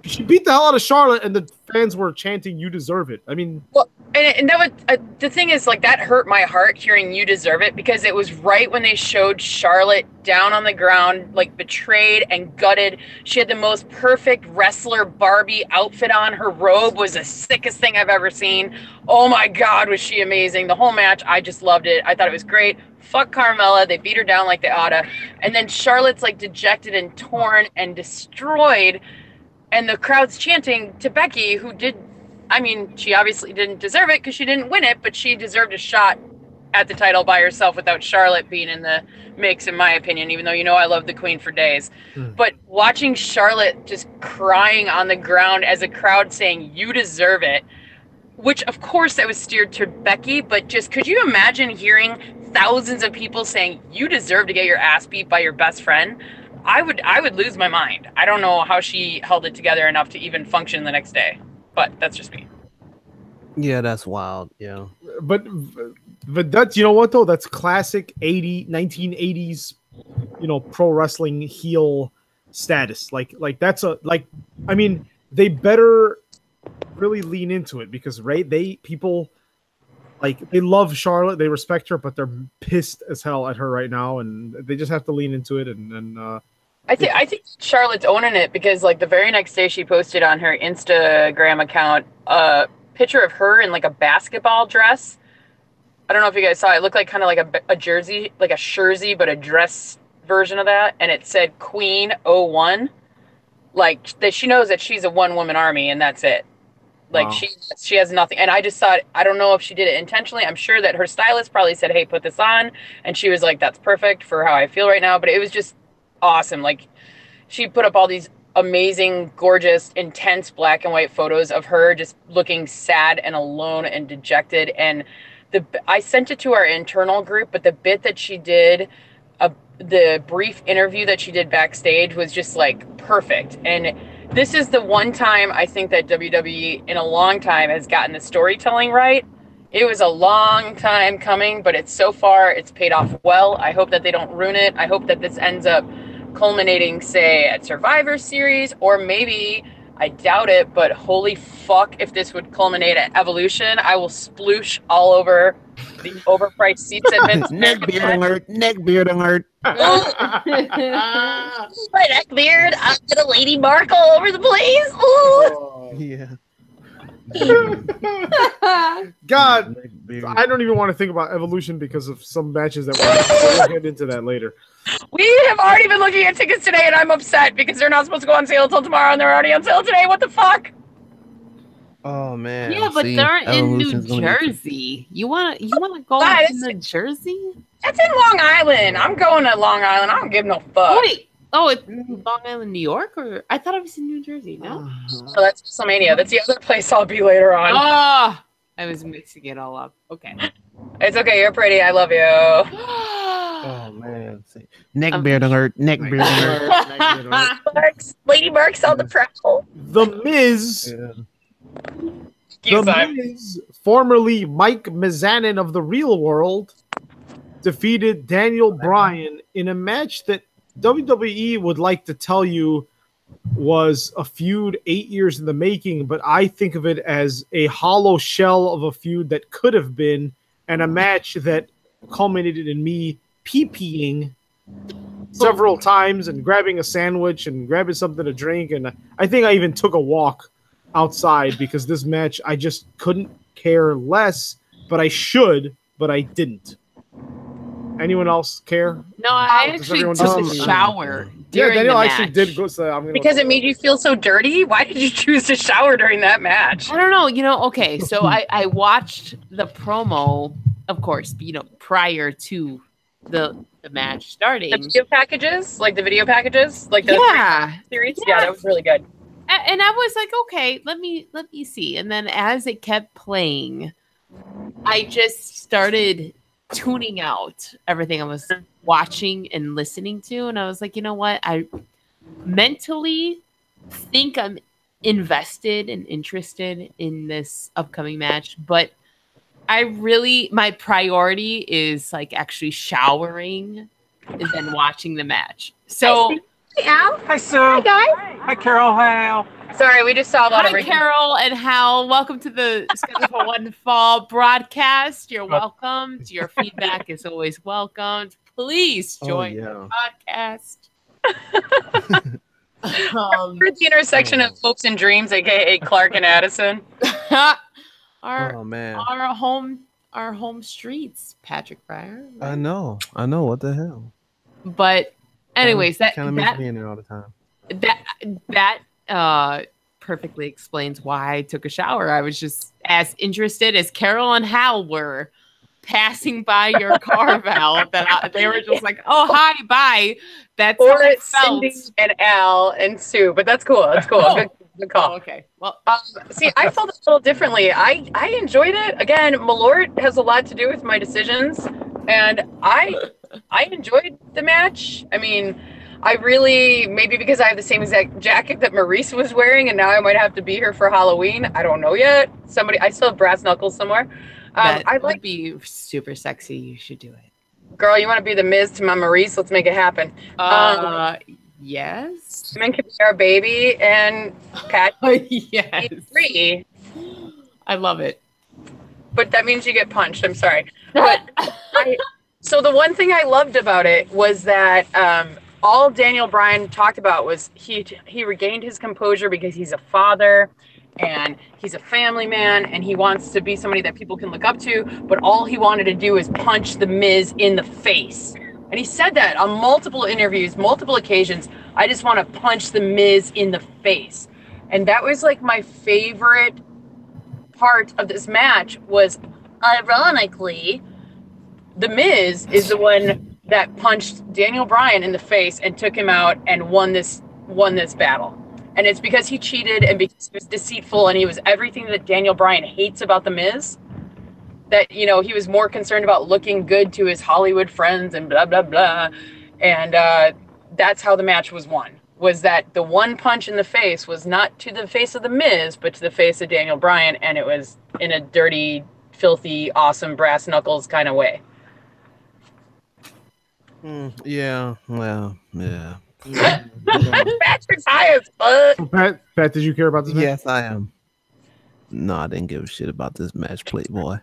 she beat the hell out of Charlotte, and the fans were chanting, "You deserve it." I mean,
well, and that was the thing is, like, that hurt my heart hearing "You deserve it," because it was right when they showed Charlotte down on the ground, like betrayed and gutted. She had the most perfect wrestler Barbie outfit on. Her robe was the sickest thing I've ever seen. Oh my God, was she amazing. The whole match, I just loved it. I thought it was great. Fuck Carmella. They beat her down like they oughta. And then Charlotte's like dejected and torn and destroyed. And the crowd's chanting to Becky, who did, I mean, she obviously didn't deserve it because she didn't win it, but she deserved a shot at the title by herself without Charlotte being in the mix, in my opinion, even though, I love the Queen for days. But watching Charlotte just crying on the ground as a crowd saying, "You deserve it," which of course that was steered to Becky, but just could you imagine hearing thousands of people saying, "You deserve to get your ass beat by your best friend"? I would lose my mind. I don't know how she held it together enough to even function the next day, but that's just me.
Yeah, that's wild. Yeah,
but that's, what though? That's classic 1980s, pro wrestling heel status. Like that's I mean, they better really lean into it because people like they love Charlotte, they respect her, but they're pissed as hell at her right now, and they just have to lean into it and
I think Charlotte's owning it because, like, the very next day she posted on her Instagram account a picture of her in like a basketball dress. I don't know if you guys saw it. It looked like kind of like a jersey, like a jersey, but a dress version of that, and it said Queen 01. Like, that she knows that she's a one-woman army and that's it. Like, wow. She has nothing. And I just thought, I don't know if she did it intentionally. I'm sure that her stylist probably said, "Hey, put this on," and she was like, "That's perfect for how I feel right now." But it was just awesome. Like, she put up all these amazing, gorgeous, intense black and white photos of her just looking sad and alone and dejected. And I sent it to our internal group, but the bit that she did, the brief interview that she did backstage was just like perfect. And this is the one time I think that WWE in a long time has gotten the storytelling right. It was a long time coming, but it's paid off well. I hope that they don't ruin it. I hope that this ends up culminating, say, at Survivor Series, or maybe, I doubt it, but holy fuck, if this would culminate at Evolution, I will sploosh all over the overpriced seats at Vince.
Neck beard alert.
My neck beard, I'm gonna Lady Mark all over the place. Ooh.
Yeah.
God, I don't even want to think about Evolution because of some matches that we'll get into that later.
We have already been looking at tickets today, and I'm upset because they're not supposed to go on sale until tomorrow, and they're already on sale today. What the fuck?
Oh man.
Yeah, but they're in New Jersey. You wanna go to New Jersey?
That's in Long Island. I'm going to Long Island. I don't give no fuck.
Wait. Oh, it's Long Island, New York, or I thought it was in New Jersey. No,
oh, that's WrestleMania. That's the other place I'll be later on.
Oh, I was mixing it all up. Okay,
it's okay. You're pretty. I love you.
Oh man, neck beard alert.
Lady Mark's on the prowl.
The Miz.
Yeah.
The Miz, formerly Mike Mizanin of the Real World, defeated Daniel Bryan in a match that WWE would like to tell you was a feud 8 years in the making, but I think of it as a hollow shell of a feud that could have been, and a match that culminated in me pee-peeing several times and grabbing a sandwich and grabbing something to drink, and I think I even took a walk outside because this match I just couldn't care less, but I should, but I didn't. Anyone else care?
No, I actually took a shower.
Yeah, Daniel actually did go. So I'm gonna
because it made you feel so dirty. Why did you choose to shower during that match?
I don't know. Okay, so I watched the promo, of course, prior to the match starting.
The video packages, like the series. Yeah, that was really good.
And I was like, okay, let me see. And then as it kept playing, I just started tuning out everything I was watching and listening to, and I was like, you know what? I mentally think I'm invested and interested in this upcoming match, but my priority is like actually showering and then watching the match. So
Hey, Al.
Hi, Sue.
Hi, guys.
Hi, Carol. Hi, Al.
Sorry, we just saw a lot of
hi, Carol and Hal. Welcome to the Schedule for One Fall broadcast. You're welcome. Your feedback is always welcomed. Please join the podcast.
We're at the intersection of hopes and dreams, aka Clark and Addison.
our home streets, Patrick Fryer. Right?
I know. What the hell?
But anyways, that
kind of makes me in there all the time.
That perfectly explains why I took a shower. I was just as interested as Carol and Hal were passing by your car, Val. They were just like, "Oh, hi, bye." That's
or
how it felt.
Cindy and Al and Sue, but that's cool. That's cool.
Oh.
Good call.
Oh, okay. Well,
see, I felt a little differently. I enjoyed it. Again, Malort has a lot to do with my decisions, and I enjoyed the match. I mean, I really, maybe because I have the same exact jacket that Maurice was wearing, and now I might have to be here for Halloween. I don't know yet. I still have brass knuckles somewhere.
that would be super sexy. You should do it.
Girl, you want to be the Miz to my Maurice? Let's make it happen.
Yes.
Men can be our baby, and Pat
yes.
free.
I love it.
But that means you get punched. I'm sorry. But so the one thing I loved about it was that all Daniel Bryan talked about was he regained his composure because he's a father and he's a family man and he wants to be somebody that people can look up to. But all he wanted to do is punch the Miz in the face. And he said that on multiple interviews, multiple occasions. I just want to punch the Miz in the face. And that was like my favorite part of this match was, ironically, the Miz is the one that punched Daniel Bryan in the face and took him out and won this battle. And it's because he cheated and because he was deceitful and he was everything that Daniel Bryan hates about the Miz. That, you know, he was more concerned about looking good to his Hollywood friends and blah, blah, blah. And that's how the match was won. Was that the one punch in the face was not to the face of the Miz, but to the face of Daniel Bryan. And it was in a dirty, filthy, awesome brass knuckles kind of way.
Yeah.
Patrick's high as fuck.
Pat, did you care about this match?
Yes, I am. No, I didn't give a shit about this match, Playboy.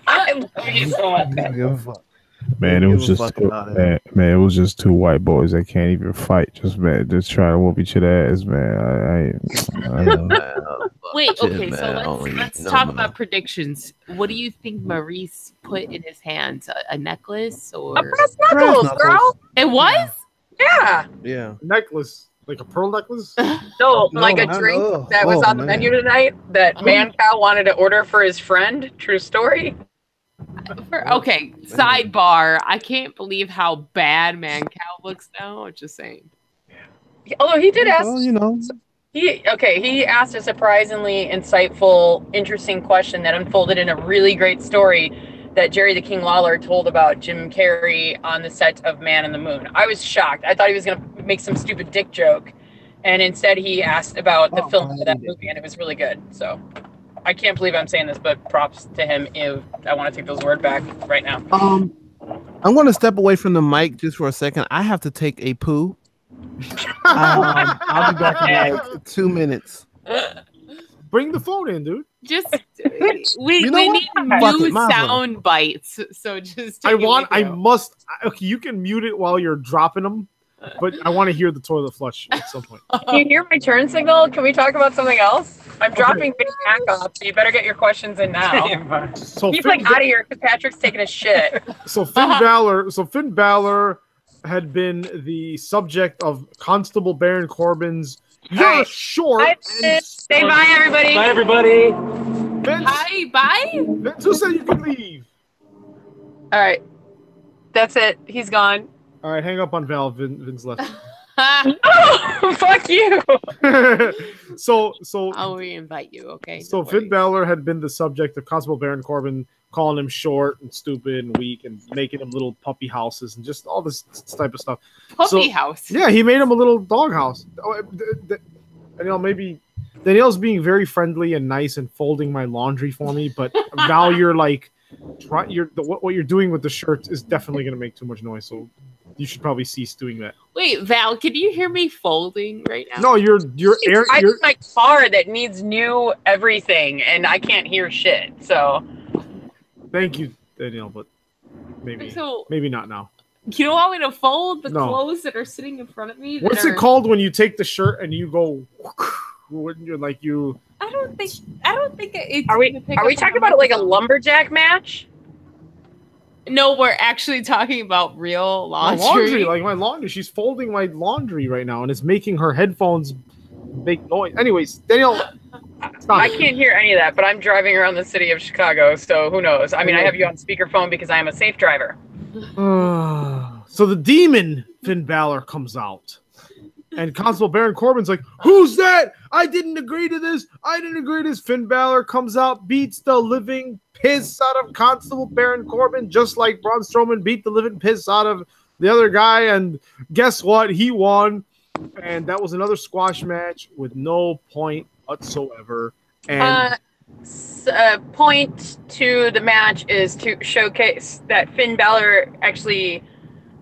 I love you so much.
I don't give a fuck.
Man, it was just it was just two white boys that can't even fight. Just trying to whoop each other's ass, man. I don't know.
Wait, okay, so let's talk about predictions. What do you think Maurice put in his hands? A necklace or
a brass knuckles, girl?
It was?
Yeah.
Necklace. Like a pearl necklace?
No, like a drink that was on the menu tonight that Man Cow wanted to order for his friend. True story.
Okay, sidebar. I can't believe how bad Man Cow looks now. Just saying.
Although he did ask,
well, you know.
He asked a surprisingly insightful, interesting question that unfolded in a really great story that Jerry the King Lawler told about Jim Carrey on the set of Man in the Moon. I was shocked. I thought he was going to make some stupid dick joke. And instead he asked about the film of that movie, and it was really good. So I can't believe I'm saying this, but props to him. I want to take those words back right now.
I'm going to step away from the mic just for a second. I have to take a poo. I'll be back in like 2 minutes.
Bring the phone in, dude.
Just we need new sound bites. So just
okay, you can mute it while you're dropping them, but I want to hear the toilet flush at some point.
Can you hear my turn signal? Can we talk about something else? I'm dropping Vinny Mac off, so you better get your questions in now.
So
he's like out of here because Patrick's taking a shit.
So Finn Balor had been the subject of Constable Baron Corbin's "You're short."
Say bye, everybody.
Bye, everybody.
Vince,
bye.
Vince, who said you could leave?
All right, that's it. He's gone.
All right, hang up on Val. Vince left.
Oh, fuck you.
So I'll reinvite you. Okay.
So Finn Balor had been the subject of Constable Baron Corbin calling him short and stupid and weak and making him little puppy houses and just all this type of stuff.
Puppy house.
Yeah, he made him a little dog house. Maybe Danielle's being very friendly and nice and folding my laundry for me, but now you're like what you're doing with the shirts is definitely going to make too much noise. So you should probably cease doing that.
Wait, Val, can you hear me folding right now?
No, you're
I have my car that needs new everything, and I can't hear shit. So
thank you, Danielle, but maybe not now.
You don't want me to fold the
No.
clothes that are sitting in front of me?
What's it called when you take the shirt and you go? When you're like you.
I don't think it's.
Are we talking about it like a lumberjack match?
No, we're actually talking about real laundry.
My laundry, like my laundry. She's folding my laundry right now, and it's making her headphones make noise. Anyways, Danielle, stop.
I can't hear any of that, but I'm driving around the city of Chicago, so who knows? I mean, I have you on speakerphone because I am a safe driver.
So the demon Finn Balor comes out, and Constable Baron Corbin's like, "Who's that? I didn't agree to this. I didn't agree to this." Finn Balor comes out, beats the living piss out of Constable Baron Corbin, just like Braun Strowman beat the living piss out of the other guy. And guess what? He won. And that was another squash match with no point whatsoever. And
point to the match is to showcase that Finn Balor actually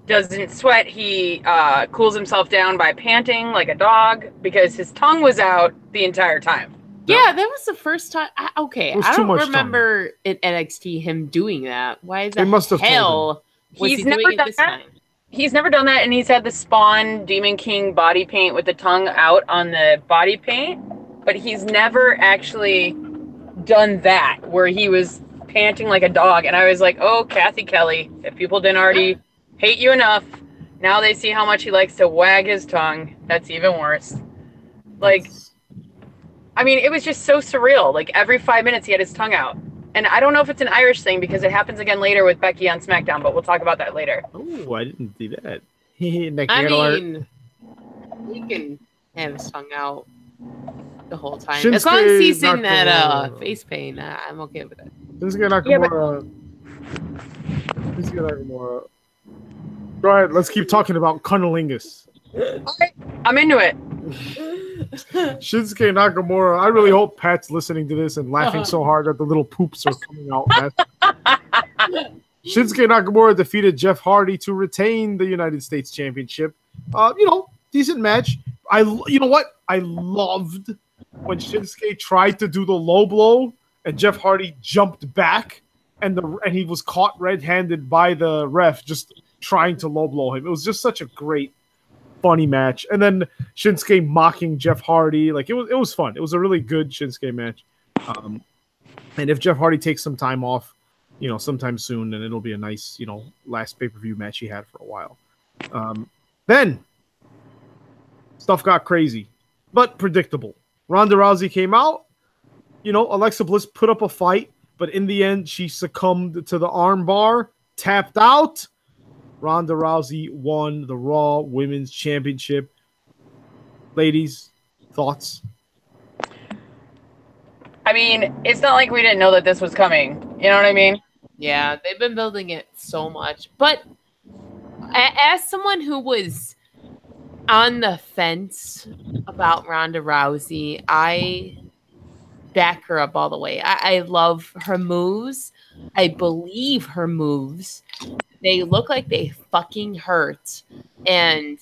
doesn't sweat. He cools himself down by panting like a dog because his tongue was out the entire time.
Yeah, that was the first time. I don't remember
tongue.
in NXT him doing that. Why is that?
They must have
hell was
He's
he
never
doing it
done
this
that.
time?
He's never done that, and he's had the Spawn Demon King body paint with the tongue out on the body paint, but he's never actually done that where he was panting like a dog. And I was like, oh, Kathy Kelly, if people didn't already hate you enough, now they see how much he likes to wag his tongue. That's even worse. Like, I mean, it was just so surreal. Like, every 5 minutes he had his tongue out. And I don't know if it's an Irish thing because it happens again later with Becky on SmackDown, but we'll talk about that later.
Oh, I didn't see that.
I mean, he can have his tongue out the whole time.
Shinsuke
as long as he's in that
Nakamura.
face paint, I'm okay with it.
Shinsuke Nakamura. Shinsuke Nakamura. Go ahead. Let's keep talking about cunnilingus.
Okay, I'm into it.
Shinsuke Nakamura. I really hope Pat's listening to this and laughing so hard that the little poops are coming out. Shinsuke Nakamura defeated Jeff Hardy to retain the United States Championship. Decent match. You know what? I loved when Shinsuke tried to do the low blow and Jeff Hardy jumped back and he was caught red-handed by the ref just trying to low blow him. It was just such a great, funny match. And then Shinsuke mocking Jeff Hardy. Like, it was fun. It was a really good Shinsuke match. And if Jeff Hardy takes some time off, sometime soon, then it'll be a nice, last pay-per-view match he had for a while. Then stuff got crazy, but predictable. Ronda Rousey came out. Alexa Bliss put up a fight, but in the end, she succumbed to the armbar, tapped out. Ronda Rousey won the Raw Women's Championship. Ladies, thoughts?
I mean, it's not like we didn't know that this was coming. You know what I mean?
Yeah, they've been building it so much. But as someone who was on the fence about Ronda Rousey, I back her up all the way. I love her moves. I believe her moves. They look like they fucking hurt. And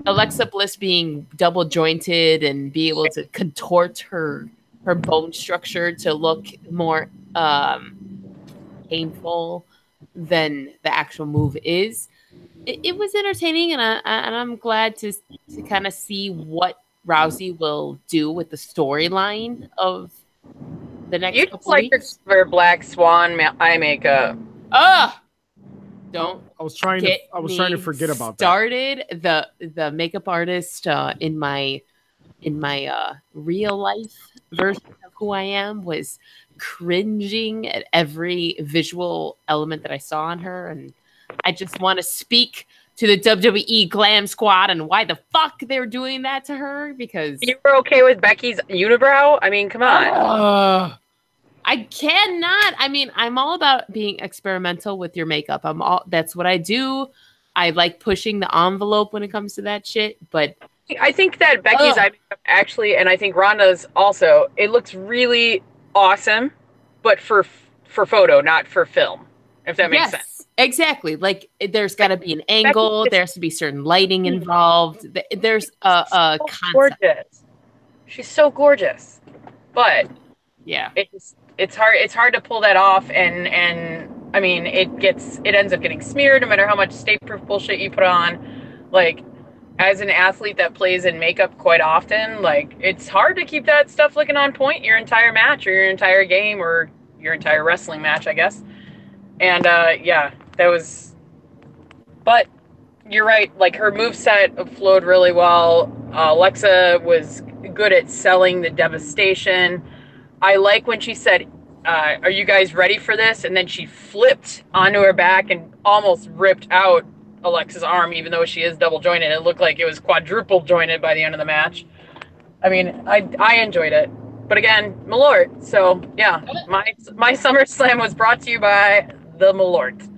Alexa Bliss being double jointed and be able to contort her bone structure to look more painful than the actual move is. It was entertaining, and I'm glad to kind of see what Rousey will do with the storyline of the next.
You just like her Black Swan eye makeup.
Don't.
I was trying to forget about
that. The makeup artist in my real life version of who I am was cringing at every visual element that I saw on her, and I just want to speak to the WWE Glam Squad and why the fuck they're doing that to her, because
you were okay with Becky's unibrow? I mean, come on.
I cannot. I mean, I'm all about being experimental with your makeup. That's what I do. I like pushing the envelope when it comes to that shit, but
I think that Becky's eye makeup actually, and I think Ronda's also, it looks really awesome, but for for photo, not for film. If that makes sense.
Exactly. Like there's got to be an angle. There has to be certain lighting involved. There's a concept.
Gorgeous. She's so gorgeous, but
yeah,
it's hard to pull that off. And I mean, it ends up getting smeared no matter how much stay proof bullshit you put on. Like, as an athlete that plays in makeup quite often, like it's hard to keep that stuff looking on point your entire match or your entire game or your entire wrestling match, I guess. And yeah, that was. But you're right. Like her moveset flowed really well. Alexa was good at selling the devastation. I like when she said, "Are you guys ready for this?" And then she flipped onto her back and almost ripped out Alexa's arm, even though she is double jointed. It looked like it was quadruple jointed by the end of the match. I mean, I enjoyed it. But again, Malort. So yeah, my SummerSlam was brought to you by the Malort.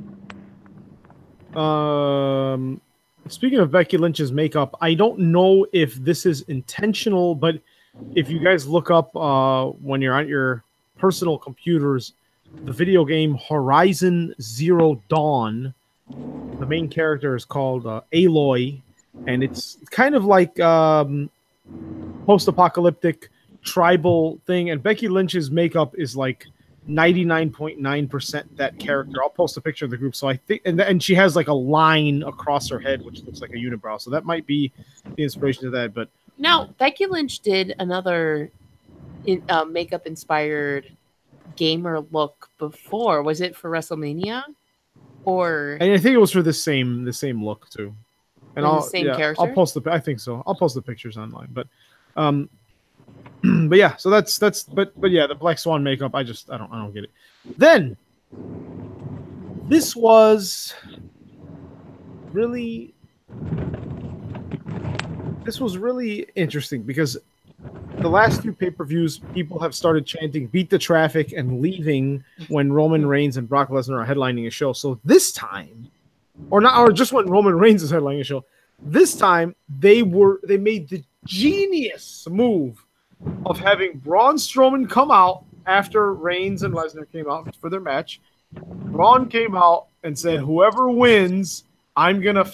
Speaking of Becky Lynch's makeup, I don't know if this is intentional, but if you guys look up when you're on your personal computers, the video game Horizon Zero Dawn, the main character is called Aloy, and it's kind of like post-apocalyptic tribal thing, and Becky Lynch's makeup is like 99.9% that character. I'll post a picture of the group. So I think, and she has like a line across her head, which looks like a unibrow. So that might be the inspiration to that. But
now Becky Lynch did another makeup inspired gamer look before. Was it for WrestleMania? Or
and I think it was for the same look too. And
the same character?
I'll post I think so. I'll post the pictures online. But but yeah, so that's but yeah, the Black Swan makeup, I don't get it. Then this was really interesting because the last two pay-per-views, people have started chanting "Beat the Traffic" and leaving when Roman Reigns and Brock Lesnar are headlining a show. So this time, or just when Roman Reigns is headlining a show, this time they made the genius move of having Braun Strowman come out after Reigns and Lesnar came out for their match. Braun came out and said, "Whoever wins, I'm gonna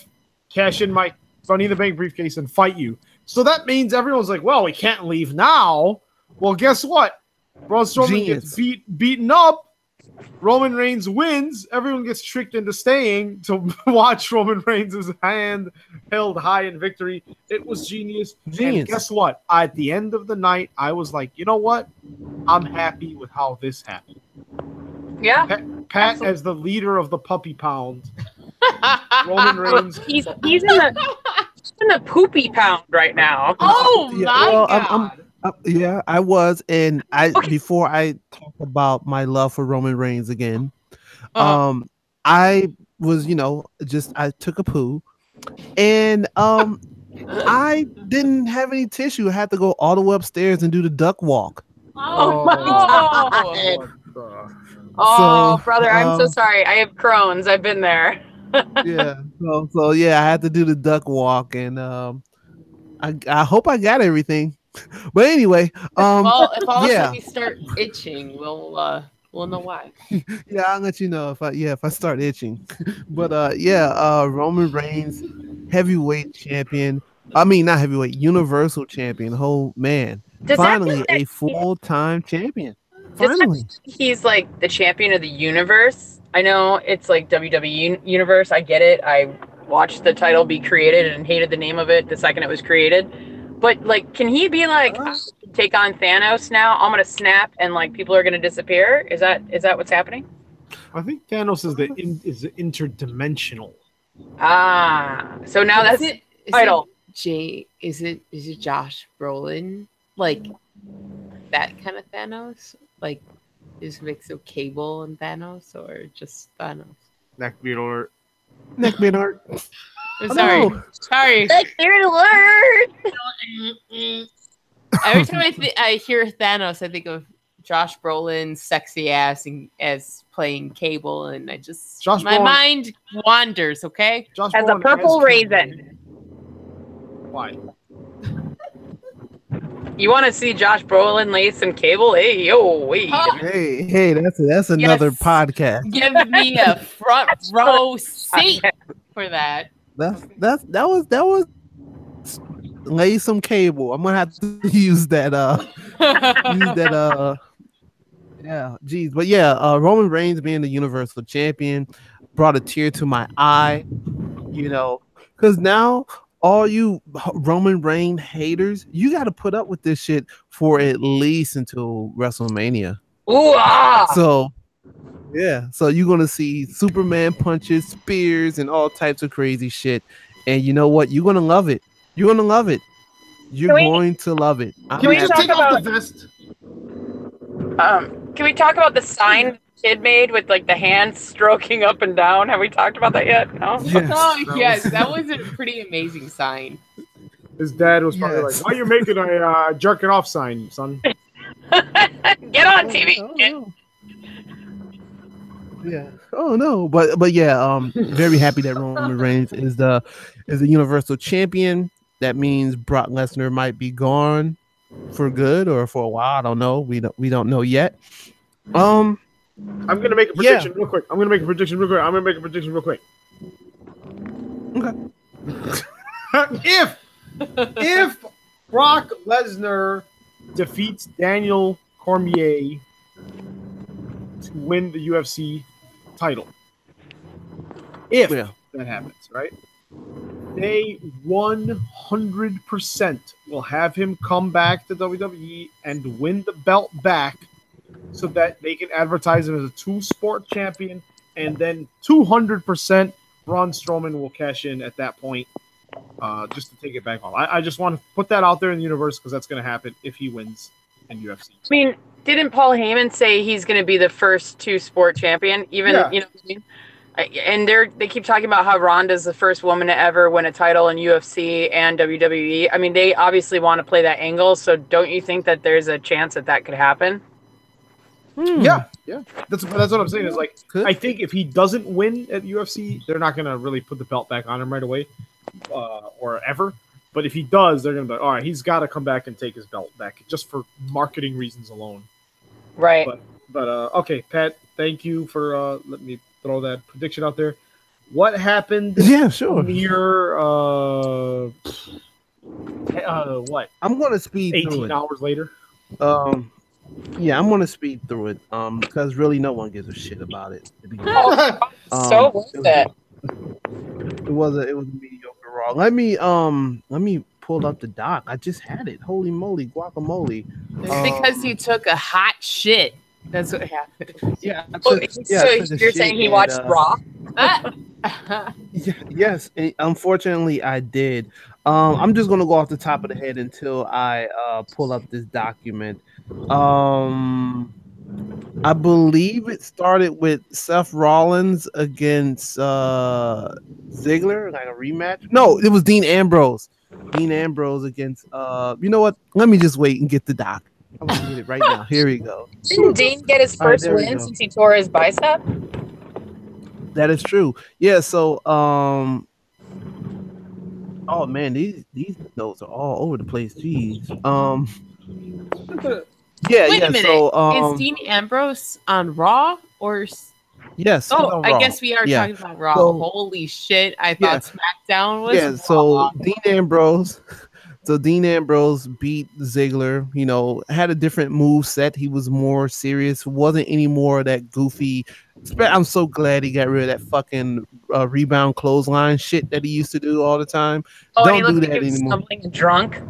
cash in my Money in the Bank briefcase and fight you." So that means everyone's like, "Well, we can't leave now." Well, guess what? Braun Strowman gets beaten up. Roman Reigns wins. Everyone gets tricked into staying to watch Roman Reigns' hand held high in victory. It was genius. And guess what? At the end of the night, I was like, you know what? I'm happy with how this happened.
Yeah.
Pat as the leader of the puppy pound. Roman Reigns.
He's in the poopy pound right now.
Oh my God.
I was, and before I talk about my love for Roman Reigns again, I was, I took a poo, and I didn't have any tissue. I had to go all the way upstairs and do the duck walk.
Oh my God. Oh, brother, I'm so sorry. I have Crohn's. I've been there.
Yeah. So yeah, I had to do the duck walk, and I hope I got everything. But anyway,
if all of a sudden you start itching, we'll know why.
Yeah, I'll let you know if I start itching. But Roman Reigns, heavyweight champion. I mean, not heavyweight, universal champion. Oh man, finally a full-time champion. Finally,
he's like the champion of the universe. I know it's like WWE Universe. I get it. I watched the title be created and hated the name of it the second it was created. But like, can he be like, take on Thanos now? I'm gonna snap and like people are gonna disappear. Is that what's happening?
I think Thanos is interdimensional.
So now that's the title.
Is it Josh Brolin? Like that kind of Thanos? Like is mix of Cable and Thanos, or just Thanos?
Neckbeard alert.
Sorry.
Neckbeard alert.
Every time I hear Thanos, I think of Josh Brolin's sexy ass as playing Cable, and my mind wanders. Okay,
Josh as Brolin a purple raisin.
Why?
You want to see Josh Brolin lay some cable? Hey, yo, wait.
Hey, that's another podcast.
Give me a front row seat for that.
That was lay some cable. I'm gonna have to use that. Yeah, geez, but yeah, Roman Reigns being the Universal Champion brought a tear to my eye. Because now all you Roman Reigns haters, you got to put up with this shit for at least until WrestleMania.
Ooh, ah!
So, yeah. So you're going to see Superman punches, spears, and all types of crazy shit. And you know what? You're going to love it. You're going to love it. You're going to love it.
Can we just take off the vest?
Can we talk about the sign the kid made with like the hands stroking up and down? Have we talked about that yet? No?
Yes.
Oh, yes. That was a pretty amazing sign.
His dad was probably like, why are you making a jerking off sign, son?
Get on TV.
Yeah. Oh no. But yeah, very happy that Roman Reigns is the Universal Champion. That means Brock Lesnar might be gone for good or for a while. I don't know. We don't know yet.
I'm gonna make a prediction real quick. I'm gonna make a prediction real quick. Okay. if Brock Lesnar defeats Daniel Cormier to win the UFC title, if that happens, right? They 100% will have him come back to WWE and win the belt back so that they can advertise him as a two-sport champion, and then 200% Braun Strowman will cash in at that point just to take it back home. I just want to put that out there in the universe because that's going to happen if he wins in UFC.
I mean, didn't Paul Heyman say he's going to be the first two-sport champion? Even, you know what I mean? And they keep talking about how Ronda's the first woman to ever win a title in UFC and WWE. I mean, they obviously want to play that angle. So don't you think that there's a chance that could happen?
Yeah. That's what I'm saying. Is like, I think if he doesn't win at UFC, they're not gonna really put the belt back on him right away, or ever. But if he does, they're gonna be like, all right, he's got to come back and take his belt back just for marketing reasons alone.
Right.
But okay, Pat, thank you for letting me throw that prediction out there. What happened?
Yeah, sure.
Near what?
I'm gonna speed
18 hours later.
Yeah, I'm gonna speed through it. Because really, no one gives a shit about it.
So worth it.
It was a mediocre Raw. Let me pull up the doc. I just had it. Holy moly, guacamole!
Because he took a hot shit. That's what happened.
Yeah.
So you're saying he watched Raw?
Yes. Unfortunately, I did. I'm just gonna go off the top of the head until I pull up this document. I believe it started with Seth Rollins against Ziggler, like a rematch. No, it was Dean Ambrose. Dean Ambrose against you know what? Let me just wait and get the doc. I'm gonna get it right now. Here we go.
Didn't Dean get his first win since he tore his bicep?
That is true. Yeah, so oh man, these notes are all over the place. Jeez.
Wait a minute. So is Dean Ambrose on Raw or?
Yes.
Oh, I guess we are talking about Raw. So, holy shit! I thought SmackDown was.
Yeah. So Dean Ambrose. So Dean Ambrose beat Ziggler. You know, had a different move set. He was more serious. Wasn't any more of that goofy. I'm so glad he got rid of that fucking rebound clothesline shit that he used to do all the time.
Oh,
don't
he looked
do
like
that
he was
anymore.
stumbling and drunk.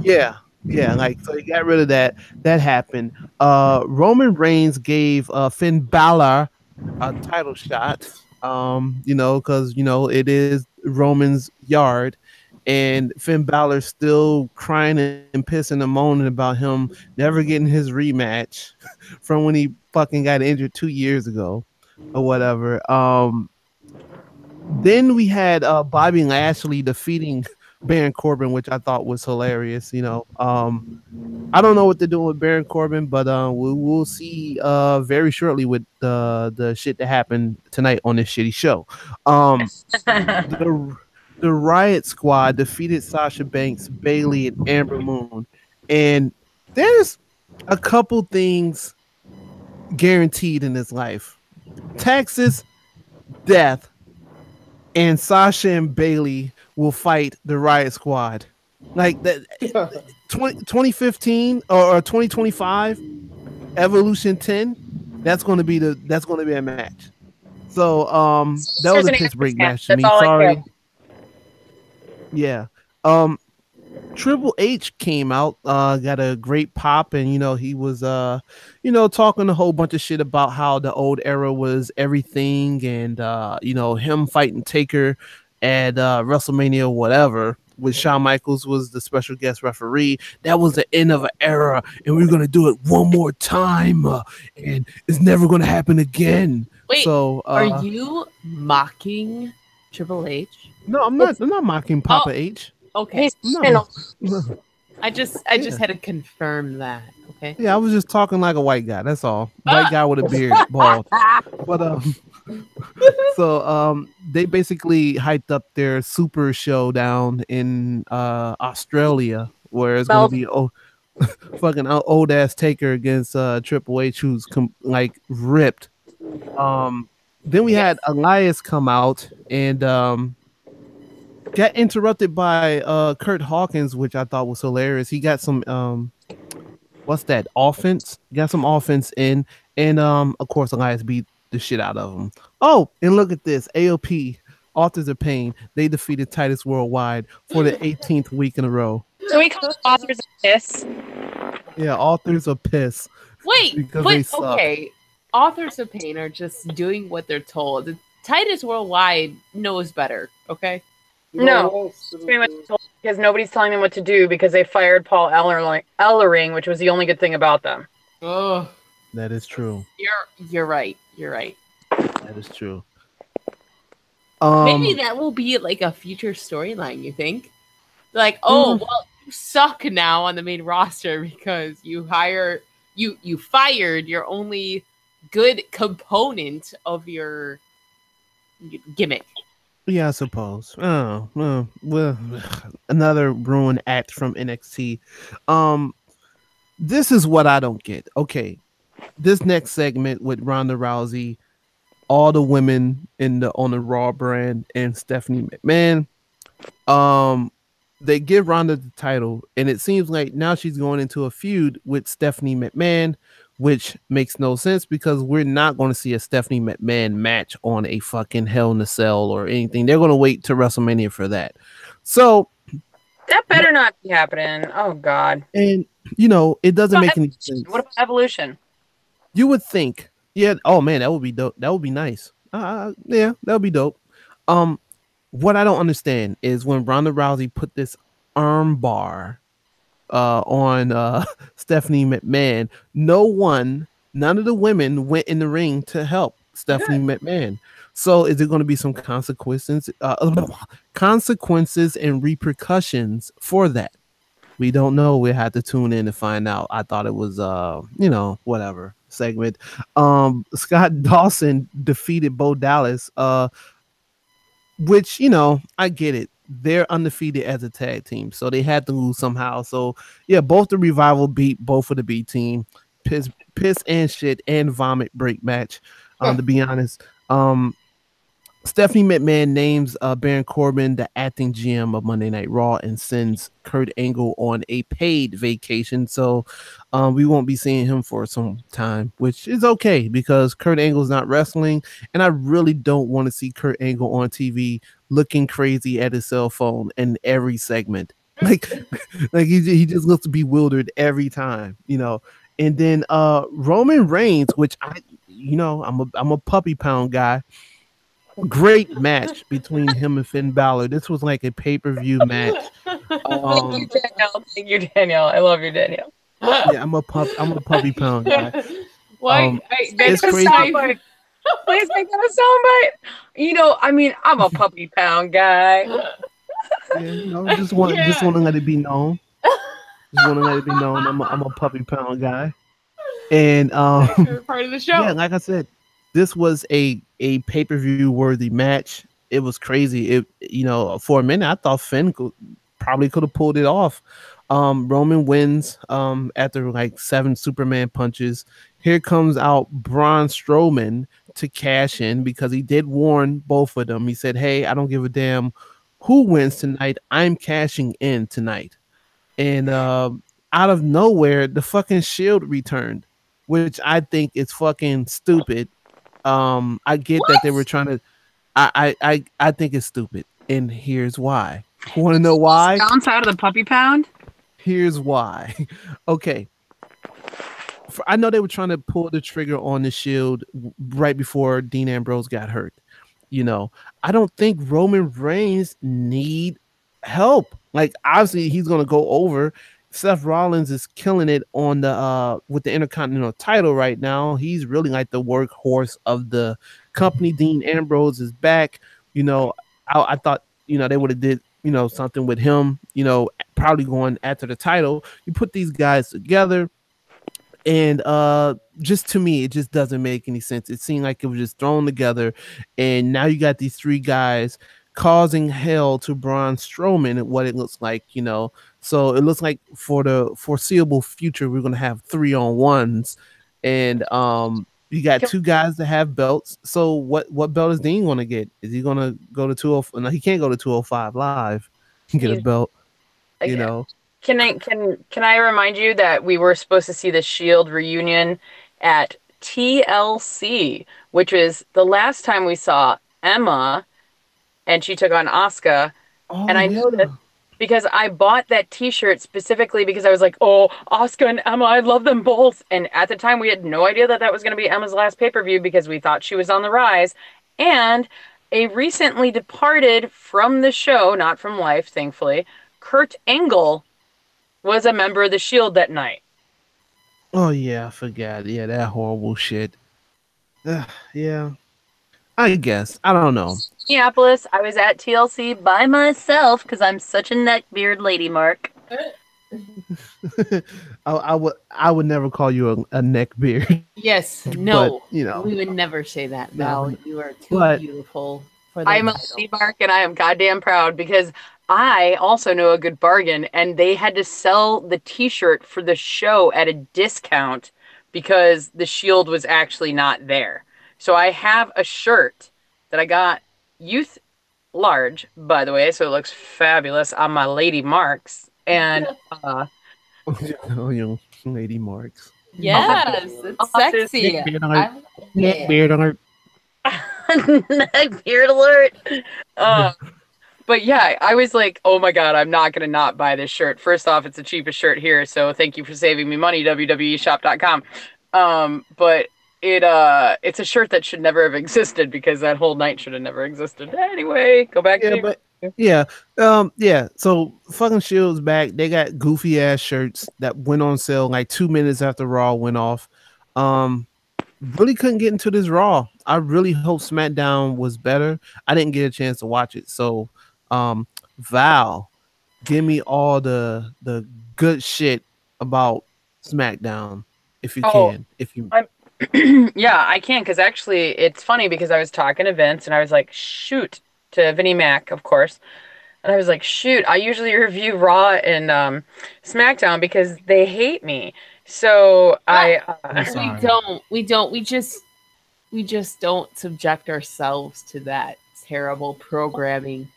Yeah. Like so, he got rid of that. That happened. Roman Reigns gave Finn Balor a title shot. Because it is Roman's yard, and Finn Balor still crying and pissing and moaning about him never getting his rematch from when he fucking got injured 2 years ago or whatever. Then we had Bobby Lashley defeating Baron Corbin, which I thought was hilarious. I don't know what they're doing with Baron Corbin, but we'll see very shortly with the shit that happened tonight on this shitty show. The Riot Squad defeated Sasha Banks, Bayley, and Amber Moon And there's a couple things guaranteed in this life: taxes, death, and Sasha and Bailey will fight the Riot Squad. Like that 2015 or 2025 Evolution 10, that's going to be a match. So that was
There's
a
an
piss break
answer.
match to
That's
me.
all I care.
Sorry. Yeah. Triple H came out, got a great pop, and he was talking a whole bunch of shit about how the old era was everything, and him fighting Taker at WrestleMania whatever, with Shawn Michaels was the special guest referee. That was the end of an era, and we're gonna do it one more time, and it's never gonna happen again.
Wait,
so
are you mocking Triple H?
No, I'm not. I'm not mocking Papa H.
Okay.
No.
I just had to confirm that. Okay.
Yeah, I was just talking like a white guy. That's all. White guy with a beard, bald. But so they basically hyped up their super show down in Australia, where it's gonna be fucking old ass Taker against Triple H, who's like ripped. Then we had Elias come out and got interrupted by Kurt Hawkins, which I thought was hilarious. He got some what's that, offense? Got some offense in, and of course Elias beat the shit out of him. Oh, and look at this. AOP, Authors of Pain, they defeated Titus Worldwide for the 18th week in a row.
So we call Authors of Piss.
Yeah, Authors of Piss.
Wait, but okay. Authors of Pain are just doing what they're told. Titus Worldwide knows better, okay?
No, pretty much because nobody's telling them what to do because they fired Paul Ellering, which was the only good thing about them.
Oh,
that is true.
You're right. You're right.
That is true.
Maybe that will be like a future storyline. You think? Like, well, you suck now on the main roster because you fired your only good component of your gimmick.
Yeah, I suppose. Oh, well, another ruined act from NXT. This is what I don't get. Okay, this next segment with Ronda Rousey, all the women on the Raw brand, and Stephanie McMahon. They give Ronda the title, and it seems like now she's going into a feud with Stephanie McMahon, which makes no sense because we're not going to see a Stephanie McMahon match on a fucking Hell in a Cell or anything. They're going to wait to WrestleMania for that. So
that better not be happening. Oh God!
And it doesn't make any sense.
What about Evolution?
You would think, yeah. Oh man, that would be dope. That would be nice. Yeah, that would be dope. What I don't understand is when Ronda Rousey put this arm bar on Stephanie McMahon, none of the women went in the ring to help Stephanie McMahon. So is there going to be some consequences and repercussions for that? We don't know. We had to tune in to find out. I thought it was whatever segment. Scott Dawson defeated Bo Dallas, which I get it. They're undefeated as a tag team, so they had to lose somehow. So yeah, both the Revival beat both of the B team. Piss and shit and vomit break match. To be honest, Stephanie McMahon names Baron Corbin the acting GM of Monday Night Raw and sends Kurt Angle on a paid vacation. So we won't be seeing him for some time, which is okay because Kurt Angle's not wrestling. And I really don't want to see Kurt Angle on TV looking crazy at his cell phone in every segment. Like he just looks bewildered every time, And then Roman Reigns, which I'm a puppy pound guy. Great match between him and Finn Balor. This was like a pay-per-view match.
Thank you, Danielle. I love you, Danielle.
Yeah, I'm a puppy pound guy.
Why?
It's crazy.
Please make that a soundbite. I'm a puppy pound guy.
Yeah, just want to let it be known. Just want to let it be known. I'm a puppy pound guy. And
part of the show.
Yeah, like I said, this was a pay-per-view worthy match. It was crazy. For a minute I thought Finn probably could have pulled it off. Roman wins after like 7 Superman punches. Here comes out Braun Strowman to cash in because he did warn both of them. He said, "Hey, I don't give a damn who wins tonight. I'm cashing in tonight." And out of nowhere, the fucking Shield returned, which I think is fucking stupid. I get that they were trying to. I think it's stupid, and here's why. Want to know why?
Bounce out of the puppy pound.
Here's why. Okay. I know they were trying to pull the trigger on the Shield right before Dean Ambrose got hurt. You know, I don't think Roman Reigns need help. Like, obviously, he's gonna go over. Seth Rollins is killing it on the with the Intercontinental title right now. He's really like the workhorse of the company. Dean Ambrose is back. You know, I thought, you know, they would have did, you know, something with him, you know, probably going after the title. You put these guys together, and just to me, it just doesn't make any sense. It seemed like it was just thrown together, and now you got these 3 guys causing hell to Braun Strowman at what it looks like, you know. So it looks like for the foreseeable future, we're gonna have 3-on-1s, and you got 2 guys that have belts. So what belt is Dean gonna get? Is he gonna go to 205? No, he can't go to 205 live and get a belt. You know.
Can I remind you that we were supposed to see the Shield reunion at TLC, which is the last time we saw Emma, and she took on Asuka.
Oh,
and I know that because I bought that T-shirt specifically because I was like, oh, Asuka and Emma, I love them both. And at the time, we had no idea that that was going to be Emma's last pay-per-view because we thought she was on the rise. And a recently departed from the show, not from life, thankfully, Kurt Angle was a member of the Shield that night.
Oh yeah, I forgot. Yeah, that horrible shit. Yeah, I guess. I don't know.
Minneapolis, I was at TLC by myself because I'm such a neckbeard lady, Mark.
I would never call you a neckbeard.
Yes, no,
but, you know,
we would never say that, Val.
No.
You are too beautiful for that.
I'm a lady, Mark, and I am goddamn proud because I also know a good bargain, and they had to sell the T-shirt for the show at a discount because the Shield was actually not there. So I have a shirt that I got youth large, by the way, so it looks fabulous on my lady Marks. And
oh, you lady Marks.
Yes, it's sexy.
Neckbeard alert.
Neckbeard alert. But yeah, I was like, oh my God, I'm not going to not buy this shirt. First off, it's the cheapest shirt here, so thank you for saving me money, www.shop.com. But it's a shirt that should never have existed because that whole night should have never existed. Anyway, go back to
yeah. So fucking Shield's back. They got goofy ass shirts that went on sale like 2 minutes after Raw went off. Really couldn't get into this Raw. I really hope SmackDown was better. I didn't get a chance to watch it, so Val, give me all the good shit about SmackDown if you can. If you
yeah, I can, because actually it's funny because I was talking to Vince and I was like, shoot, to Vinnie Mac, of course. And I was like, shoot, I usually review Raw and SmackDown because they hate me. So
we just don't subject ourselves to that terrible programming.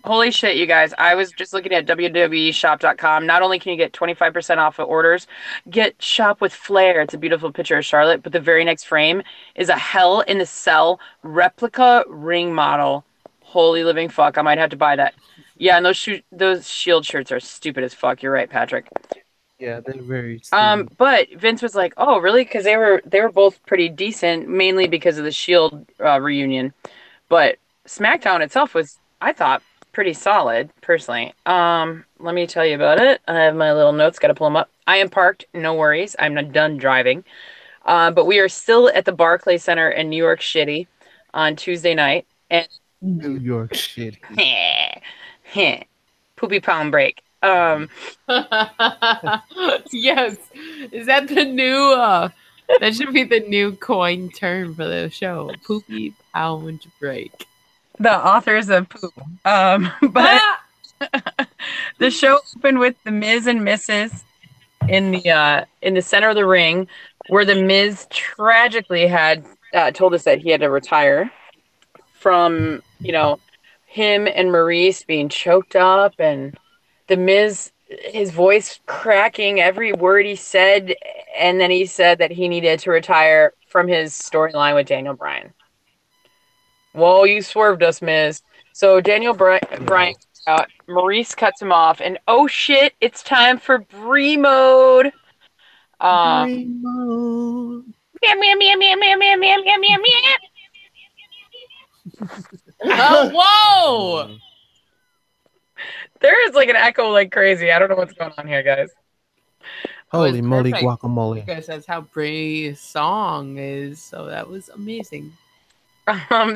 Holy shit, you guys. I was just looking at www.shop.com. Not only can you get 25% off of orders, get Shop with Flair. It's a beautiful picture of Charlotte, but the very next frame is a Hell in the Cell replica ring model. Holy living fuck. I might have to buy that. Yeah, and those Shield shirts are stupid as fuck. You're right, Patrick.
Yeah, they're very stupid.
But Vince was like, oh, really? Because they were both pretty decent, mainly because of the Shield reunion. But SmackDown itself was, I thought, pretty solid, personally. Let me tell you about it. I have my little notes, gotta pull them up. I am parked, no worries. I'm not done driving. But we are still at the Barclays Center in New York City on Tuesday night. And
New York City.
Poopy pound break.
Yes. Is that the new that should be the new coin term for the show? Poopy pound break.
The authors of poop. But The show opened with the Miz and Mrs. in the center of the ring, where the Miz tragically had told us that he had to retire from, him and Maurice being choked up, and the Miz, his voice cracking every word he said, and then he said that he needed to retire from his storyline with Daniel Bryan. Whoa, you swerved us, Miz. So Daniel Bryan comes out, Maurice cuts him off, and oh shit, it's time for Bree mode.
Free mode.
Meow, meow, meow, meow, meow, meow, meow, meow, meow, meow.
Oh, whoa!
There is like an echo like crazy. I don't know what's going on here, guys.
Holy moly
perfect.
guacamole.
Because that's how Bree's song is. So that was amazing.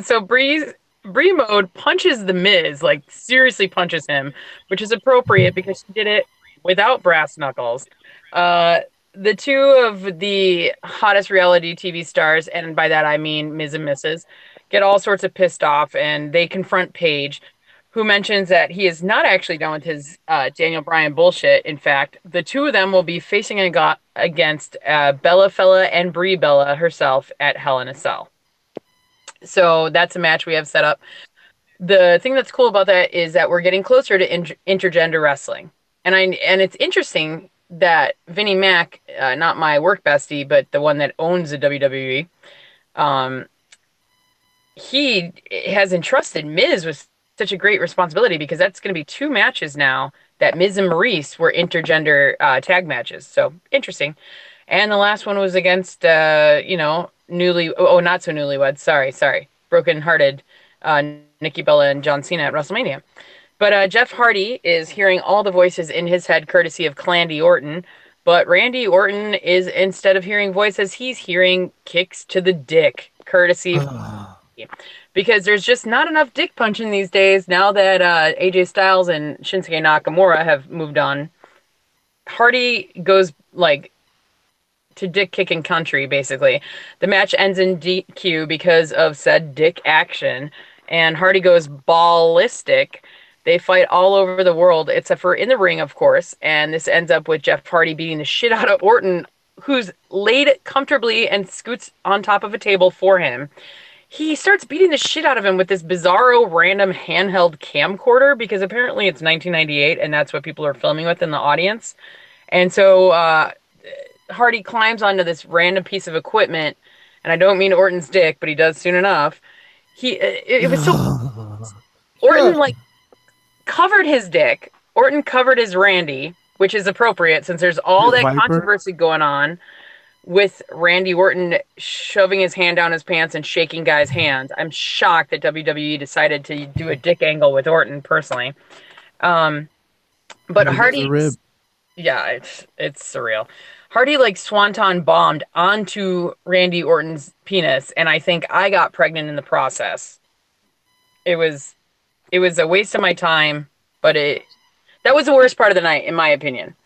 So Bree mode punches the Miz, like seriously punches him, which is appropriate because she did it without brass knuckles. The two of the hottest reality TV stars, and by that I mean Miz and Mrs., get all sorts of pissed off, and they confront Paige, who mentions that he is not actually done with his Daniel Bryan bullshit. In fact, the two of them will be facing against Bella Fella and Brie Bella herself at Hell in a Cell. So that's a match we have set up. The thing that's cool about that is that we're getting closer to intergender wrestling. And it's interesting that Vinnie Mac, not my work bestie, but the one that owns the WWE, he has entrusted Miz with such a great responsibility, because that's going to be 2 matches now that Miz and Maurice were intergender tag matches. So interesting. And the last one was against, not so newlyweds. Sorry. Broken-hearted Nikki Bella and John Cena at WrestleMania. But Jeff Hardy is hearing all the voices in his head courtesy of Clandy Orton. But Randy Orton is, instead of hearing voices, he's hearing kicks to the dick courtesy because there's just not enough dick punching these days now that AJ Styles and Shinsuke Nakamura have moved on. Hardy goes to dick kicking country, basically. The match ends in DQ because of said dick action, and Hardy goes ballistic. They fight all over the world, except for in the ring, of course, and this ends up with Jeff Hardy beating the shit out of Orton, who's laid comfortably and scoots on top of a table for him. He starts beating the shit out of him with this bizarro random handheld camcorder, because apparently it's 1998 and that's what people are filming with in the audience. And so Hardy climbs onto this random piece of equipment, and I don't mean Orton's dick, but he does soon enough. It was so Orton covered his dick. Orton covered his Randy, which is appropriate since there's all that controversy going on with Randy Orton shoving his hand down his pants and shaking guys' hands. I'm shocked that WWE decided to do a dick angle with Orton, personally. But Hardy, yeah, it's surreal. Hardy swanton bombed onto Randy Orton's penis, and I think I got pregnant in the process. It was a waste of my time, but that was the worst part of the night, in my opinion.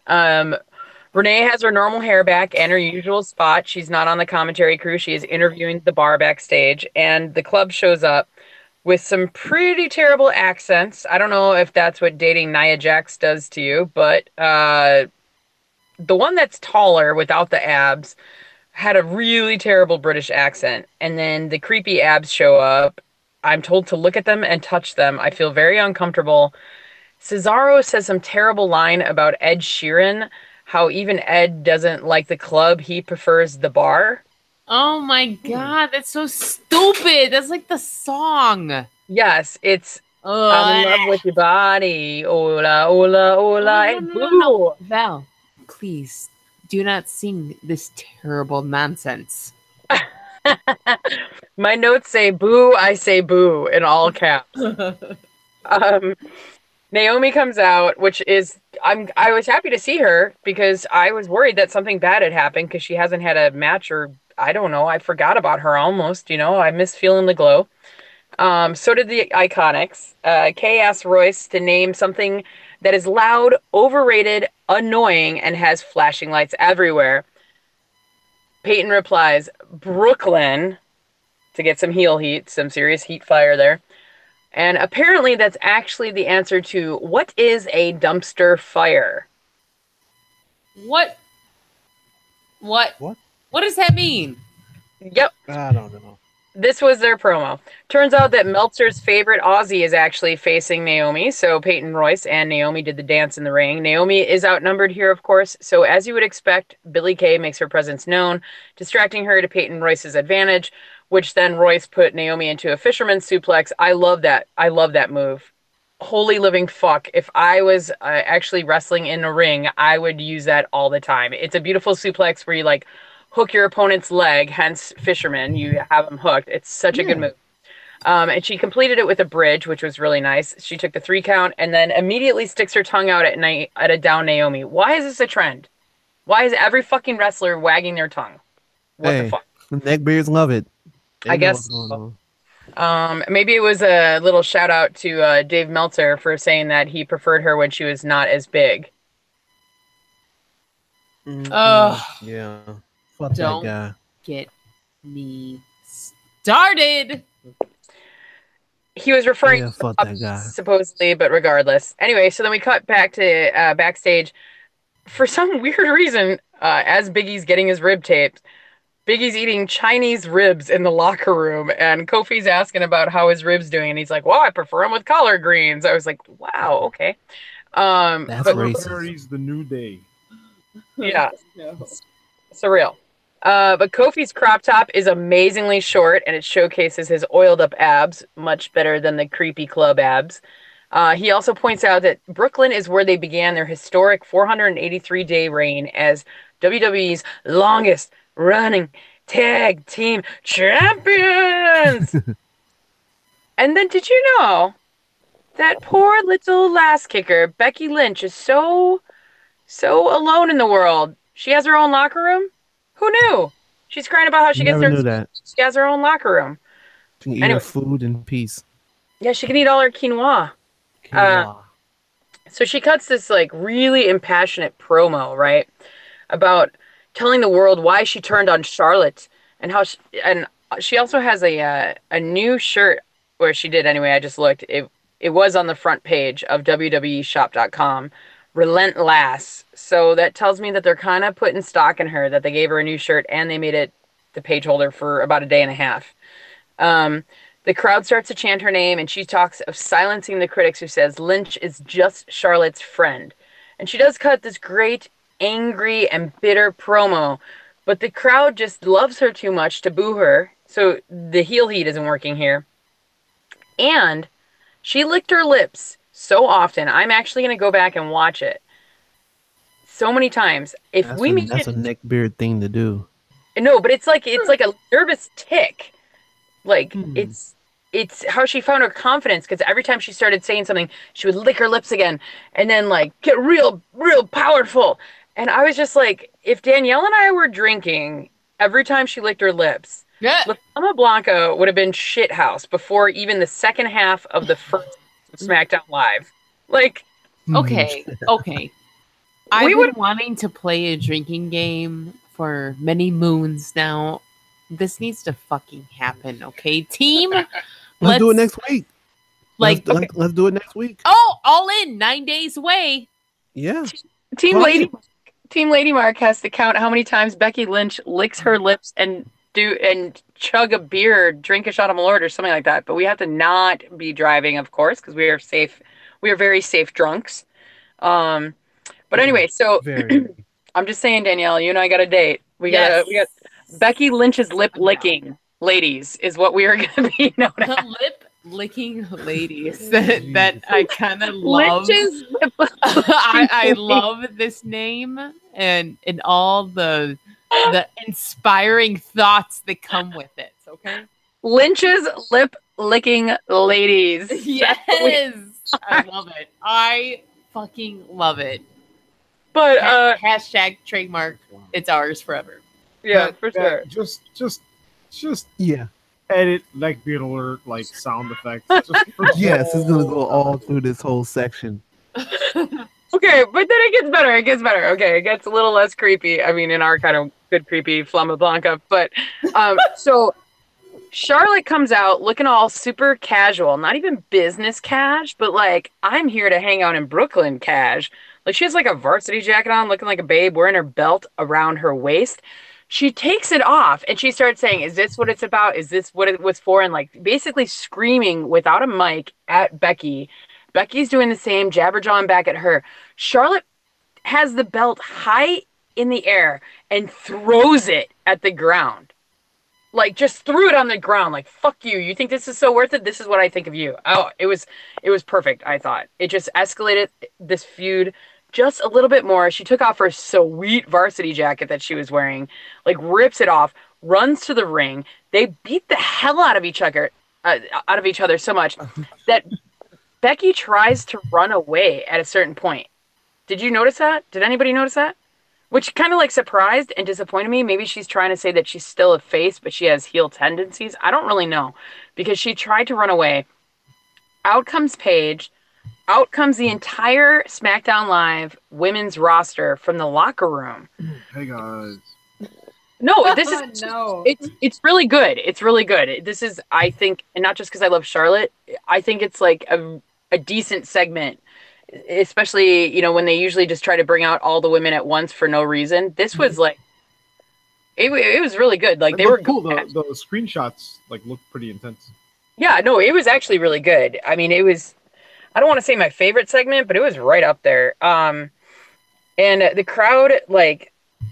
Renee has her normal hair back and her usual spot. She's not on the commentary crew. She is interviewing the bar backstage, and the club shows up with some pretty terrible accents. I don't know if that's what dating Nia Jax does to you, but the one that's taller without the abs had a really terrible British accent. And then the creepy abs show up. I'm told to look at them and touch them. I feel very uncomfortable. Cesaro says some terrible line about Ed Sheeran, how even Ed doesn't like the club. He prefers the bar.
Oh my God, that's so stupid. That's like the song.
Yes, it's I'm in love with your body. Ola, ola, ola, and boo.
No. Val, please do not sing this terrible nonsense.
My notes say boo, I say boo in all caps. Naomi comes out, which is I was happy to see her because I was worried that something bad had happened because she hasn't had a match, or I don't know, I forgot about her almost, I miss feeling the glow. So did the Iconics. Kay asked Royce to name something that is loud, overrated, annoying, and has flashing lights everywhere. Peyton replies, Brooklyn, to get some heel heat, some serious heat fire there. And apparently that's actually the answer to what is a dumpster fire?
What? What?
What?
What does that mean?
Yep.
I don't know.
This was their promo. Turns out that Meltzer's favorite Aussie is actually facing Naomi. So Peyton Royce and Naomi did the dance in the ring. Naomi is outnumbered here, of course. So as you would expect, Billie Kay makes her presence known, distracting her to Peyton Royce's advantage, which then Royce put Naomi into a fisherman's suplex. I love that. I love that move. Holy living fuck. If I was actually wrestling in a ring, I would use that all the time. It's a beautiful suplex where you like hook your opponent's leg, hence fisherman. You have him hooked. It's such a good move. And she completed it with a bridge, which was really nice. She took the 3 count and then immediately sticks her tongue out at a down Naomi. Why is this a trend? Why is every fucking wrestler wagging their tongue? What the fuck?
Neckbeards love it.
I guess. Maybe it was a little shout out to Dave Meltzer for saying that he preferred her when she was not as big.
Yeah. Fuck
Don't
that guy.
get me started.
He was referring
fuck
to
that guy.
supposedly, but regardless. Anyway, so then we cut back to backstage. For some weird reason, as Biggie's getting his rib taped, Biggie's eating Chinese ribs in the locker room, and Kofi's asking about how his ribs doing, and he's like, "Well, I prefer them with collard greens." I was like, "Wow, okay."
That's
but
racist.
The new day.
Yeah, surreal. But Kofi's crop top is amazingly short, and it showcases his oiled up abs, much better than the creepy club abs. He also points out that Brooklyn is where they began their historic 483-day reign as WWE's longest running tag team champions. And then did you know that poor little lass kicker, Becky Lynch, is so alone in the world? She has her own locker room? Who knew? She's crying about how she gets
Never knew that.
She has her own locker room.
She can eat her food in peace.
Yeah, she can eat all her quinoa. So she cuts this like really impassionate promo, right, about telling the world why she turned on Charlotte and how she also has a new shirt, where she did anyway. I just looked. It was on the front page of WWEshop.com. Relentless. So that tells me that they're kind of putting stock in her, that they gave her a new shirt and they made it the page holder for about a day and a half. The crowd starts to chant her name, and she talks of silencing the critics who says Lynch is just Charlotte's friend. And she does cut this great, angry, and bitter promo, but the crowd just loves her too much to boo her, so the heel heat isn't working here. And she licked her lips so often. I'm actually going to go back and watch it so many times. That's a
neckbeard thing to do.
No, but it's like a nervous tick. Like it's how she found her confidence, because every time she started saying something, she would lick her lips again and then like get real powerful. And I was just like, if Danielle and I were drinking, every time she licked her lips, La Fama Blanca would have been shithouse before even the second half of the first SmackDown Live. Like,
okay. I've been wanting to play a drinking game for many moons now. This needs to fucking happen, okay, team?
Let's do it next week. Let's do it next week.
Oh, all in 9 days away.
Yeah.
Team Lady Mark has to count how many times Becky Lynch licks her lips and chug a beer, drink a shot of Malort or something like that. But we have to not be driving, of course, because we are safe. We are very safe drunks. But anyway, so I'm just saying, Danielle, you and I got a date. We got Becky Lynch's lip licking ladies is what we are going to be known as.
The lip licking ladies that I kind of love.
Lynch's lip
I love this name and all the inspiring thoughts that come with it. Okay,
Lynch's lip licking ladies.
Yes, I love it. I fucking love it.
But
hashtag trademark. It's ours forever.
Yeah, for sure.
Just
yeah.
Edit like beard alert, like sound effects.
Yes, it's gonna go all through this whole section.
Okay, but then it gets better. Okay, it gets a little less creepy. I mean, in our kind of good creepy Flama Blanca. But so Charlotte comes out looking all super casual, not even business cash, but like, I'm here to hang out in Brooklyn cash. Like, she has like a varsity jacket on, looking like a babe, wearing her belt around her waist. She takes it off and she starts saying, "Is this what it's about? Is this what it was for?" And like, basically screaming without a mic at Becky. Becky's doing the same, jabberjawing back at her. Charlotte has the belt high in the air and throws it at the ground. Like, just threw it on the ground. Like, fuck you. You think this is so worth it? This is what I think of you. Oh, it was perfect, I thought. It just escalated this feud just a little bit more. She took off her sweet varsity jacket that she was wearing, like, rips it off, runs to the ring. They beat the hell out of each other so much that Becky tries to run away at a certain point. Did you notice that? Did anybody notice that? Which kind of like surprised and disappointed me. Maybe she's trying to say that she's still a face, but she has heel tendencies. I don't really know, because she tried to run away. Out comes Paige. Out comes the entire SmackDown Live women's roster from the locker room.
Hey guys.
No, this is it's really good. It's really good. This is, I think, and not just because I love Charlotte, I think it's like a decent segment. Especially, you know, when they usually just try to bring out all the women at once for no reason. This was like, it was really good. Like, they were
cool. The screenshots like looked pretty intense.
Yeah, no, it was actually really good. I mean, it was, I don't want to say my favorite segment, but it was right up there. And the crowd like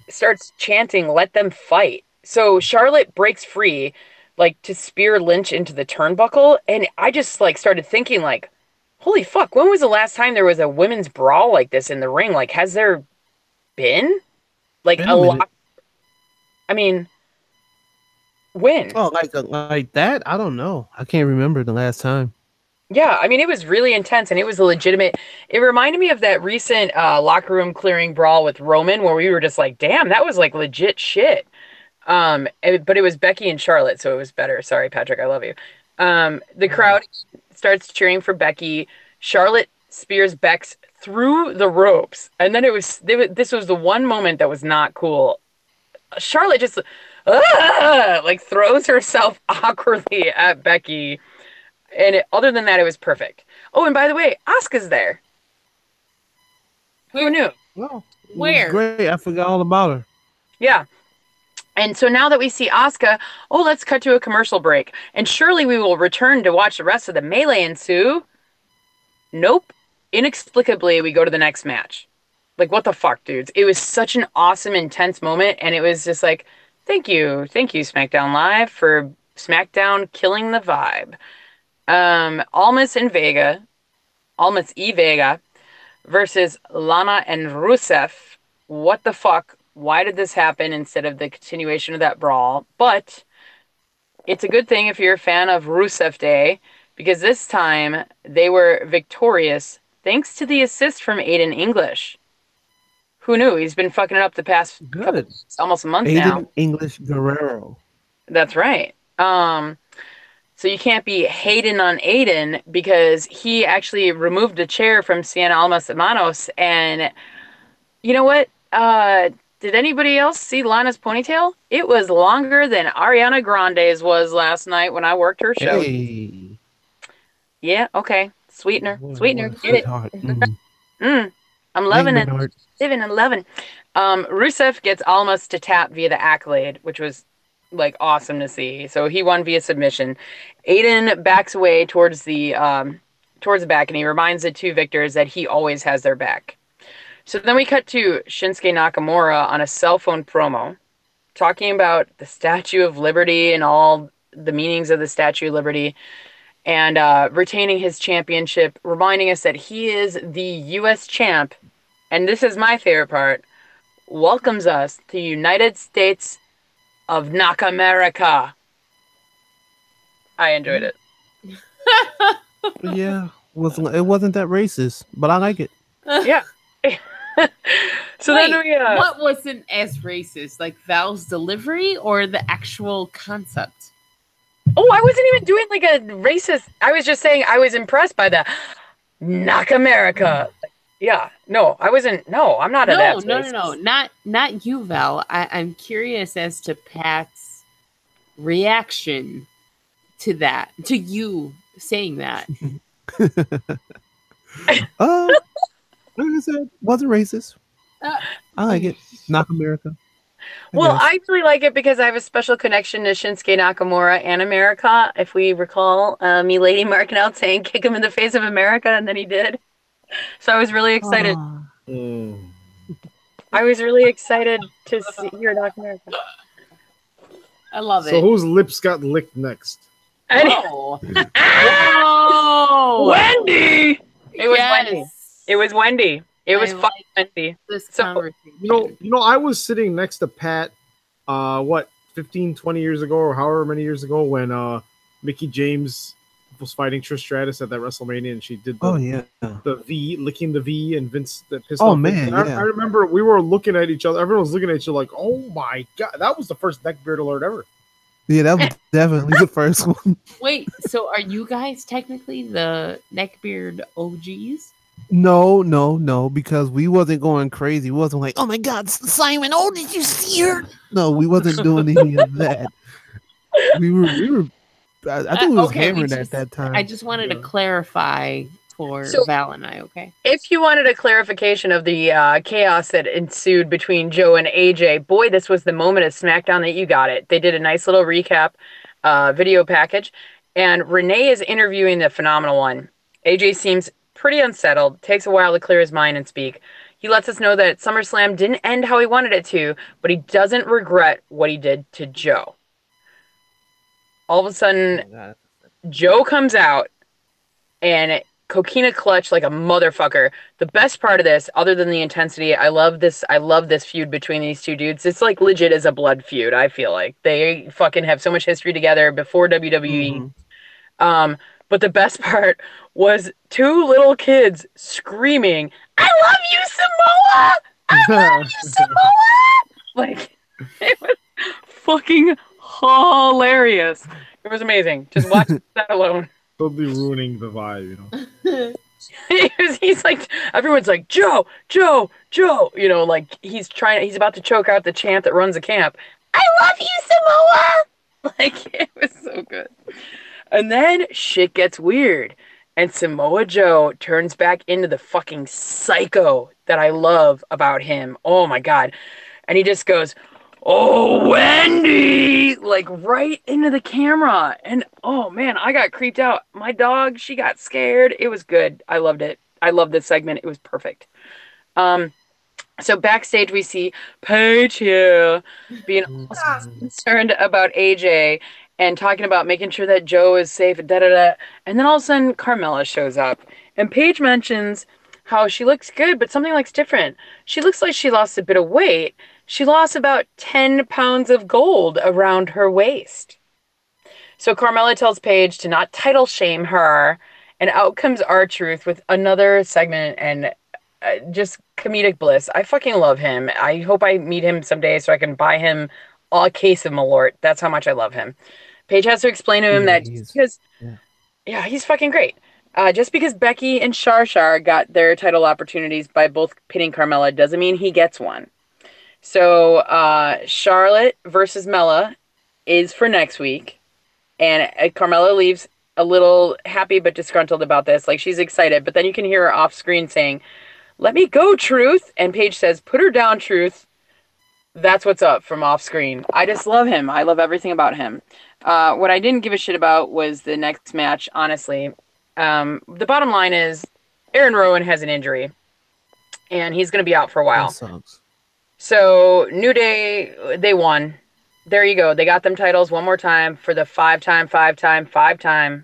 starts chanting, "Let them fight." So Charlotte breaks free, like, to spear Lynch into the turnbuckle, and I just like started thinking, like, holy fuck, when was the last time there was a women's brawl like this in the ring? Like, has there been? Like, a lot? I mean, when?
Oh, like that? I don't know. I can't remember the last time.
Yeah, I mean, it was really intense, and it was a legitimate... It reminded me of that recent locker room clearing brawl with Roman, where we were just like, damn, that was like legit shit. But it was Becky and Charlotte, so it was better. Sorry, Patrick, I love you. The crowd starts cheering for Becky. Charlotte spears Bex through the ropes, and then this was the one moment that was not cool. Charlotte just like throws herself awkwardly at Becky, and other than that, it was perfect. Oh, and by the way, Asuka's there. Who knew?
Well,
Where?
Great, I forgot all about her.
Yeah. And so now that we see Asuka, let's cut to a commercial break. And surely we will return to watch the rest of the melee ensue. Nope. Inexplicably, we go to the next match. Like, what the fuck, dudes? It was such an awesome, intense moment. And it was just like, thank you, SmackDown Live, for SmackDown killing the vibe. Almas E. Vega versus Lana and Rusev. What the fuck? Why did this happen instead of the continuation of that brawl? But it's a good thing if you're a fan of Rusev Day, because this time they were victorious thanks to the assist from Aiden English. Who knew? He's been fucking it up the past couple, almost a month now.
Aiden English Guerrero.
That's right. So you can't be hating on Aiden, because he actually removed a chair from Sienna Almas Hermanos. And you know what? Did anybody else see Lana's ponytail? It was longer than Ariana Grande's was last night when I worked her show.
Hey.
Yeah, okay. Sweetener. Get it. I'm loving it. Living and loving. Rusev gets Almas to tap via the accolade, which was like awesome to see. So he won via submission. Aiden backs away towards the back, and he reminds the two victors that he always has their back. So then we cut to Shinsuke Nakamura on a cell phone promo, talking about the Statue of Liberty and all the meanings of the Statue of Liberty, and retaining his championship, reminding us that he is the U.S. champ. And this is my favorite part. Welcomes us to the United States of Nakamerica. I enjoyed it.
Yeah, it wasn't that racist, but I like it.
Yeah. So
wait,
then we
what wasn't as racist, like Val's delivery or the actual concept?
Oh, I wasn't even doing like a racist. I was just saying I was impressed by the Nakamerica. Yeah, no, I wasn't. No, I'm not.
No, not you, Val. I'm curious as to Pat's reaction to that, to you saying that?
Like I said, wasn't racist. I like it. Knock America.
Well, I really like it because I have a special connection to Shinsuke Nakamura and America. If we recall, me, Lady Markinell saying "kick him in the face of America," and then he did. So I was really excited. I was really excited to hear Knock America.
I love it.
So whose lips got licked next?
Whoa!
Wendy! It was Wendy. It was Wendy. It was fucking Wendy.
This conversation.
You know, I was sitting next to Pat, 15, 20 years ago, or however many years ago, when Mickie James was fighting Trish Stratus at that WrestleMania, and she did the V, licking the V, and Vince that pissed off.
Man,
I remember we were looking at each other. Everyone was looking at each other like, "Oh my god, that was the first neckbeard alert ever."
Yeah, that was definitely the first one.
Wait, so are you guys technically the neckbeard OGs?
No, because we wasn't going crazy. We wasn't like, oh my God, Simon, oh, did you see her? No, we wasn't doing any of that. We were. I think we was hammering at that time.
I just wanted to clarify for Val and I. Okay.
If you wanted a clarification of the chaos that ensued between Joe and AJ, boy, this was the moment of SmackDown that you got it. They did a nice little recap video package, and Renee is interviewing the Phenomenal One. AJ seems pretty unsettled, takes a while to clear his mind and speak. He lets us know that SummerSlam didn't end how he wanted it to, but he doesn't regret what he did to Joe. All of a sudden, Joe comes out and coquina clutch like a motherfucker. The best part of this, other than the intensity, I love this feud between these two dudes. It's like legit as a blood feud, I feel like. They fucking have so much history together before WWE. But the best part was two little kids screaming, "I love you, Samoa! I love you, Samoa!" Like, it was fucking hilarious. It was amazing. Just watch that alone.
Totally ruining the vibe, you know.
He's like, everyone's like, Joe, you know, like he's about to choke out the champ that runs the camp. I love you, Samoa! Like, it was so good. And then shit gets weird. And Samoa Joe turns back into the fucking psycho that I love about him. Oh my God. And he just goes, "Oh, Wendy!" Like right into the camera. And oh man, I got creeped out. My dog, she got scared. It was good. I loved it. I loved this segment. It was perfect. So backstage we see Paige here being concerned about AJ and talking about making sure that Joe is safe, and and then all of a sudden Carmella shows up and Paige mentions how she looks good, but something looks different. She looks like she lost a bit of weight. She lost about 10 pounds of gold around her waist. So Carmella tells Paige to not title shame her, and out comes R-Truth with another segment and just comedic bliss. I fucking love him. I hope I meet him someday so I can buy him a case of Malort. That's how much I love him. Paige has to explain to him that because, he's fucking great. Just because Becky and Shar got their title opportunities by both pinning Carmella doesn't mean he gets one. So Charlotte versus Mella is for next week. And Carmella leaves a little happy but disgruntled about this. Like, she's excited. But then you can hear her off screen saying, "Let me go, Truth." And Paige says, "Put her down, Truth." That's what's up from off screen. I just love him. I love everything about him. What I didn't give a shit about was the next match, honestly. The bottom line is Aaron Rowan has an injury. And he's going to be out for a while.
That sucks.
So New Day, they won. There you go. They got them titles one more time for the five-time SmackDown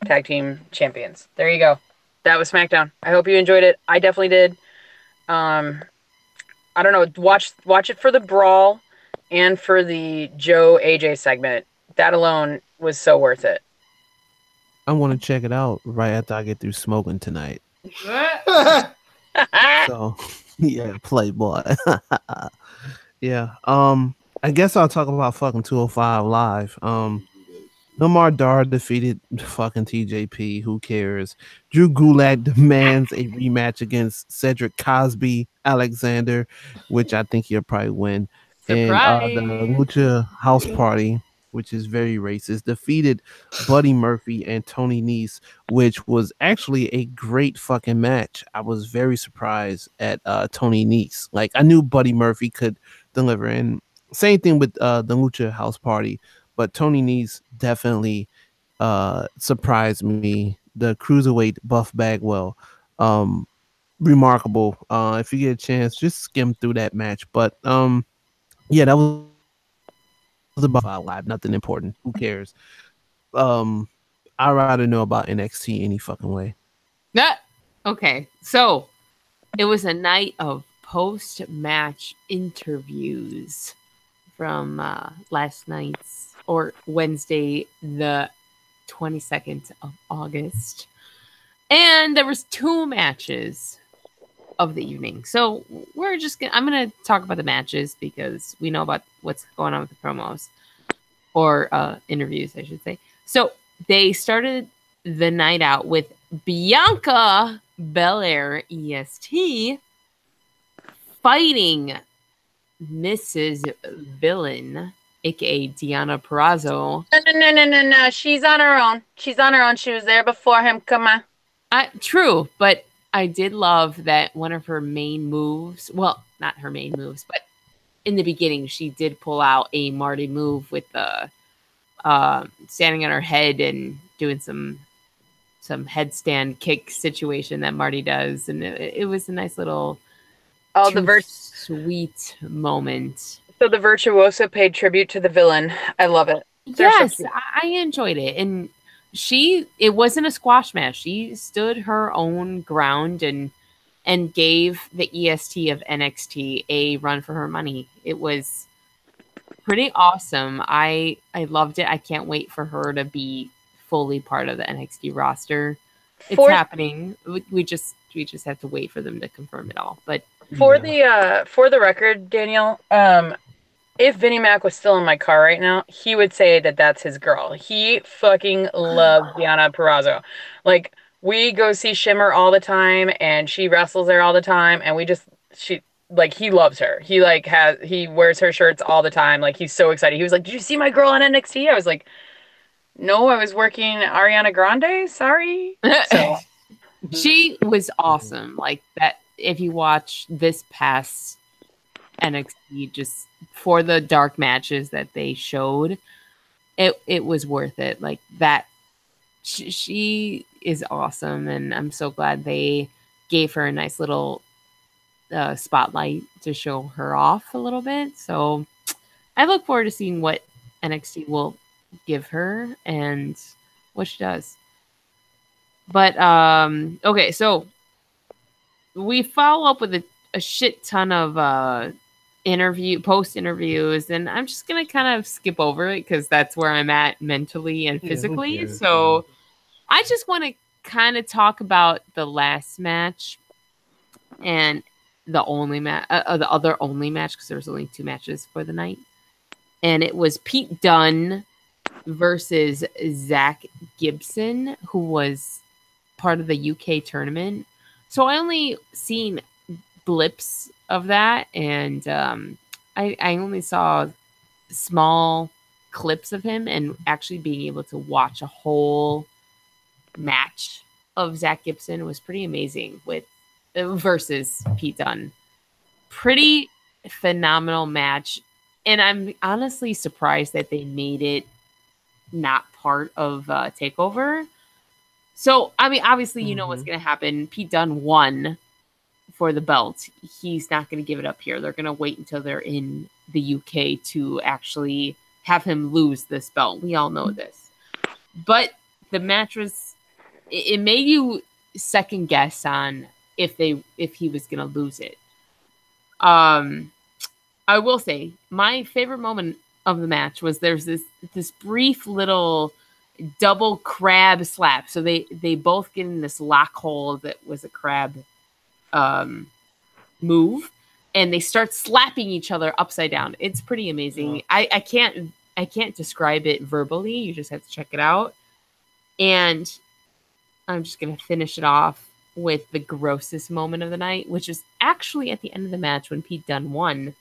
Tag Team Champions. There you go. That was SmackDown. I hope you enjoyed it. I definitely did. I don't know. Watch it for the brawl and for the Joe AJ segment. That alone was so worth it.
I want to check it out right after I get through smoking tonight. So, yeah, Playboy. Yeah. I guess I'll talk about fucking 205 Live. Lamar Dar defeated fucking TJP. Who cares? Drew Gulak demands a rematch against Cedric Cosby Alexander, which I think he'll probably win.
Surprise.
And the Lucha House Party which is very racist, defeated Buddy Murphy and Tony Nese, which was actually a great fucking match. I was very surprised at Tony Nese. Like, I knew Buddy Murphy could deliver, and same thing with the Lucha House Party, but Tony Nese definitely surprised me. The cruiserweight Buff Bagwell, remarkable. If you get a chance, just skim through that match. But yeah, that was about live, nothing important. Who cares? I'd rather know about NXT any fucking way.
Okay, so it was a night of post-match interviews from last night's or Wednesday, the 22nd of August, and there was 2 matches of the evening. So I'm gonna talk about the matches because we know about what's going on with the promos or interviews, I should say. So they started the night out with Bianca Belair, EST, fighting Mrs. Villain, aka Deonna Purrazzo.
No. She's on her own. She was there before him. Come on.
True, but I did love that one of her main moves, well, not her main moves, but in the beginning, she did pull out a Marty move with the standing on her head and doing some headstand kick situation that Marty does. And it was a nice little sweet moment.
So the Virtuoso paid tribute to the villain. I love it.
Yes, so I enjoyed it. And it wasn't a squash match. She stood her own ground and gave the EST of NXT a run for her money. It was pretty awesome. I loved it. I can't wait for her to be fully part of the NXT roster. It's happening. We just have to wait for them to confirm it all. But
for the record, Daniel, if Vinnie Mac was still in my car right now, he would say that that's his girl. He fucking loves Deonna Purrazzo. Like, we go see Shimmer all the time, and she wrestles there all the time, and he loves her. He wears her shirts all the time. Like, he's so excited. He was like, "Did you see my girl on NXT?" I was like, "No, I was working Ariana Grande. Sorry." So
she was awesome. Like that. If you watch this past NXT, just for the dark matches that they showed, it was worth it. Like that, she is awesome, and I'm so glad they gave her a nice little spotlight to show her off a little bit. So I look forward to seeing what NXT will give her and what she does. But okay, so we follow up with a shit ton of post interviews, and I'm just gonna kind of skip over it because that's where I'm at mentally and physically. So I just want to kind of talk about the last match and the only match, the other only match, because there was only 2 matches for the night, and it was Pete Dunne versus Zach Gibson, who was part of the UK tournament. So I only seen blips of that, and I only saw small clips of him, and actually being able to watch a whole match of Zach Gibson was pretty amazing versus Pete Dunne. Pretty phenomenal match, and I'm honestly surprised that they made it not part of Takeover. So, I mean, obviously, you know what's going to happen. Pete Dunne won for the belt. He's not going to give it up here. They're going to wait until they're in the UK to actually have him lose this belt. We all know this. But the match was, it made you second guess on if he was going to lose it. I will say my favorite moment of the match was there's this brief little double crab slap. So they both get in this lock hold that was a crab move, and they start slapping each other upside down. It's pretty amazing. I can't describe it verbally. You just have to check it out. And I'm just gonna finish it off with the grossest moment of the night, which is actually at the end of the match when Pete Dunne won.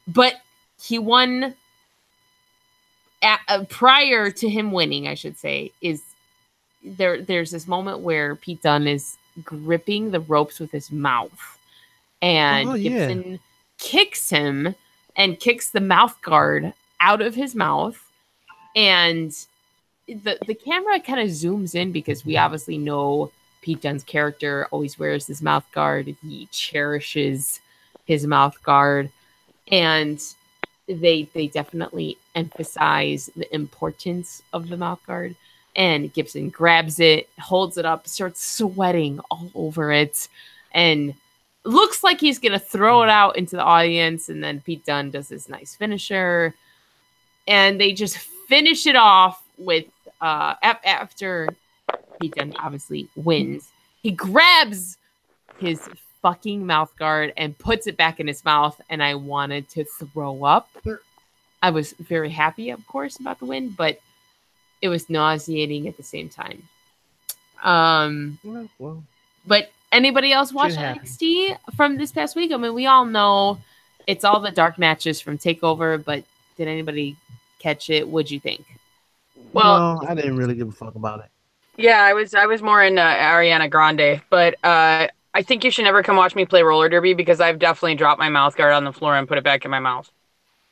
But he won prior to him winning, I should say, is there's this moment where Pete Dunne is gripping the ropes with his mouth, and Gibson kicks him and kicks the mouth guard out of his mouth, and the camera kind of zooms in because we obviously know Pete Dunne's character always wears his mouth guard. He cherishes his mouth guard, and they definitely emphasize the importance of the mouth guard. And Gibson grabs it, holds it up, starts sweating all over it, and looks like he's going to throw it out into the audience. And then Pete Dunne does this nice finisher. And they just finish it off with, after Pete Dunne obviously wins, he grabs his fucking mouth guard and puts it back in his mouth. And I wanted to throw up. I was very happy, of course, about the win, but it was nauseating at the same time. But anybody else watch NXT from this past week? I mean, we all know it's all the dark matches from Takeover, but did anybody catch it? What'd you think?
Well, no, I didn't really give a fuck about it.
Yeah, I was more in Ariana Grande, but I think you should never come watch me play roller derby because I've definitely dropped my mouth guard on the floor and put it back in my mouth.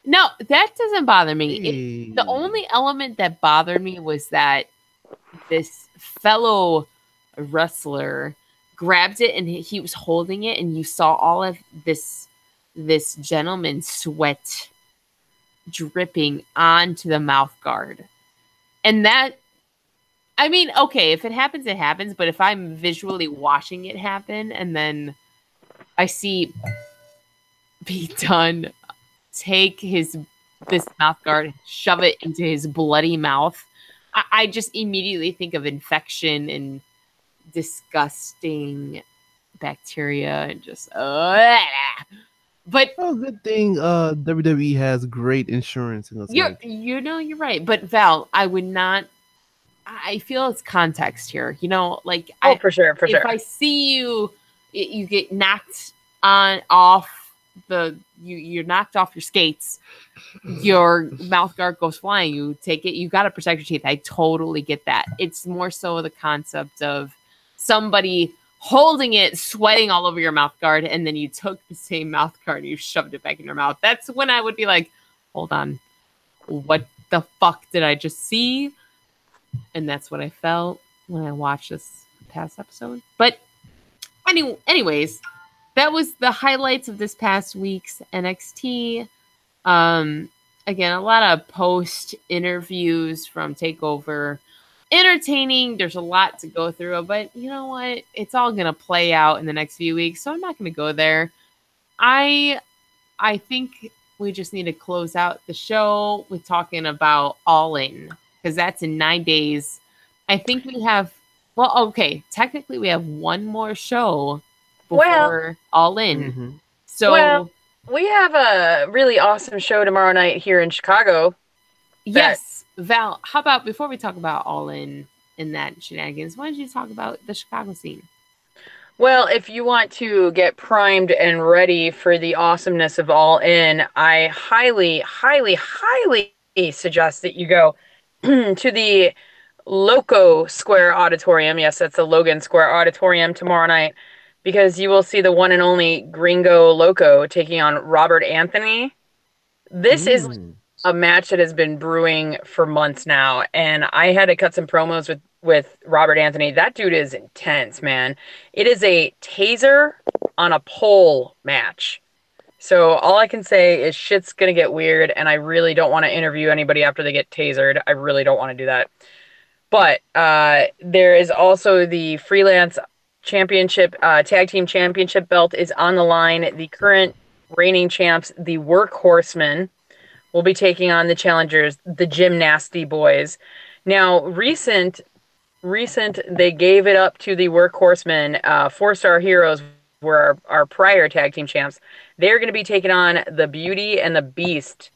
No, that doesn't bother me. The only element that bothered me was that this fellow wrestler grabbed it and he was holding it, and you saw all of this gentleman's sweat dripping onto the mouth guard. And that, I mean, okay, if it happens, it happens. But if I'm visually watching it happen and then I see Pete Dunne take this mouth guard, shove it into his bloody mouth, I just immediately think of infection and disgusting bacteria and just but
good thing WWE has great insurance in those.
You're right, but Val, I feel it's context here, like
for sure.
If I see you get knocked off you're knocked off your skates, your mouth guard goes flying, you take it, you got to protect your teeth. I totally get that. It's more so the concept of somebody holding it, sweating all over your mouth guard, and then you took the same mouth guard and you shoved it back in your mouth. That's when I would be like, hold on, what the fuck did I just see? And that's what I felt when I watched this past episode. But anyways, that was the highlights of this past week's NXT. Again, a lot of post interviews from Takeover. Entertaining. There's a lot to go through, but you know what? It's all going to play out in the next few weeks, so I'm not going to go there. I think we just need to close out the show with talking about All In, because that's in 9 days. I think we have, technically we have one more show before All In.
Mm-hmm.
So
we have a really awesome show tomorrow night here in Chicago.
Yes. Val, how about before we talk about All In and that shenanigans, why don't you talk about the Chicago scene?
Well, if you want to get primed and ready for the awesomeness of All In, I highly, highly, highly suggest that you go to the Loco Square Auditorium. Yes, that's the Logan Square Auditorium tomorrow night, because you will see the one and only Gringo Loco taking on Robert Anthony. This is a match that has been brewing for months now, and I had to cut some promos with Robert Anthony. That dude is intense, man. It is a taser on a pole match. So all I can say is shit's gonna get weird, and I really don't want to interview anybody after they get tasered. I really don't want to do that. But there is also the freelance championship, tag team championship belt is on the line. The current reigning champs, the Workhorsemen, will be taking on the challengers, the Gymnasty Boys. Now, recent, they gave it up to the Workhorsemen. 4-Star Heroes were our prior tag team champs. They're going to be taking on the Beauty and the Beast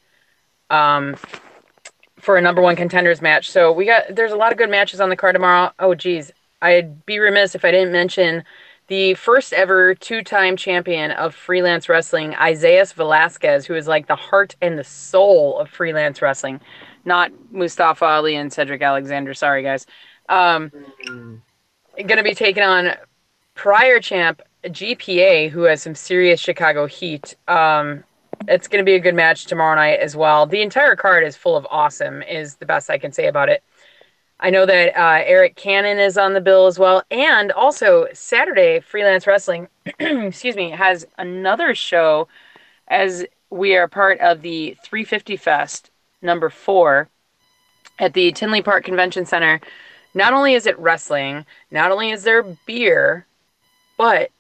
for a number one contenders match. So there's a lot of good matches on the card tomorrow. Oh, geez. I'd be remiss if I didn't mention the first ever 2-time champion of freelance wrestling, Isaias Velasquez, who is like the heart and the soul of freelance wrestling, not Mustafa Ali and Cedric Alexander. Sorry, guys. Going to be taking on prior champ GPA, who has some serious Chicago heat. It's going to be a good match tomorrow night as well. The entire card is full of awesome, is the best I can say about it. I know that Eric Cannon is on the bill as well. And also Saturday, Freelance Wrestling, excuse me, has another show as we are part of the 350 Fest number 4 at the Tinley Park Convention Center. Not only is it wrestling, not only is there beer, but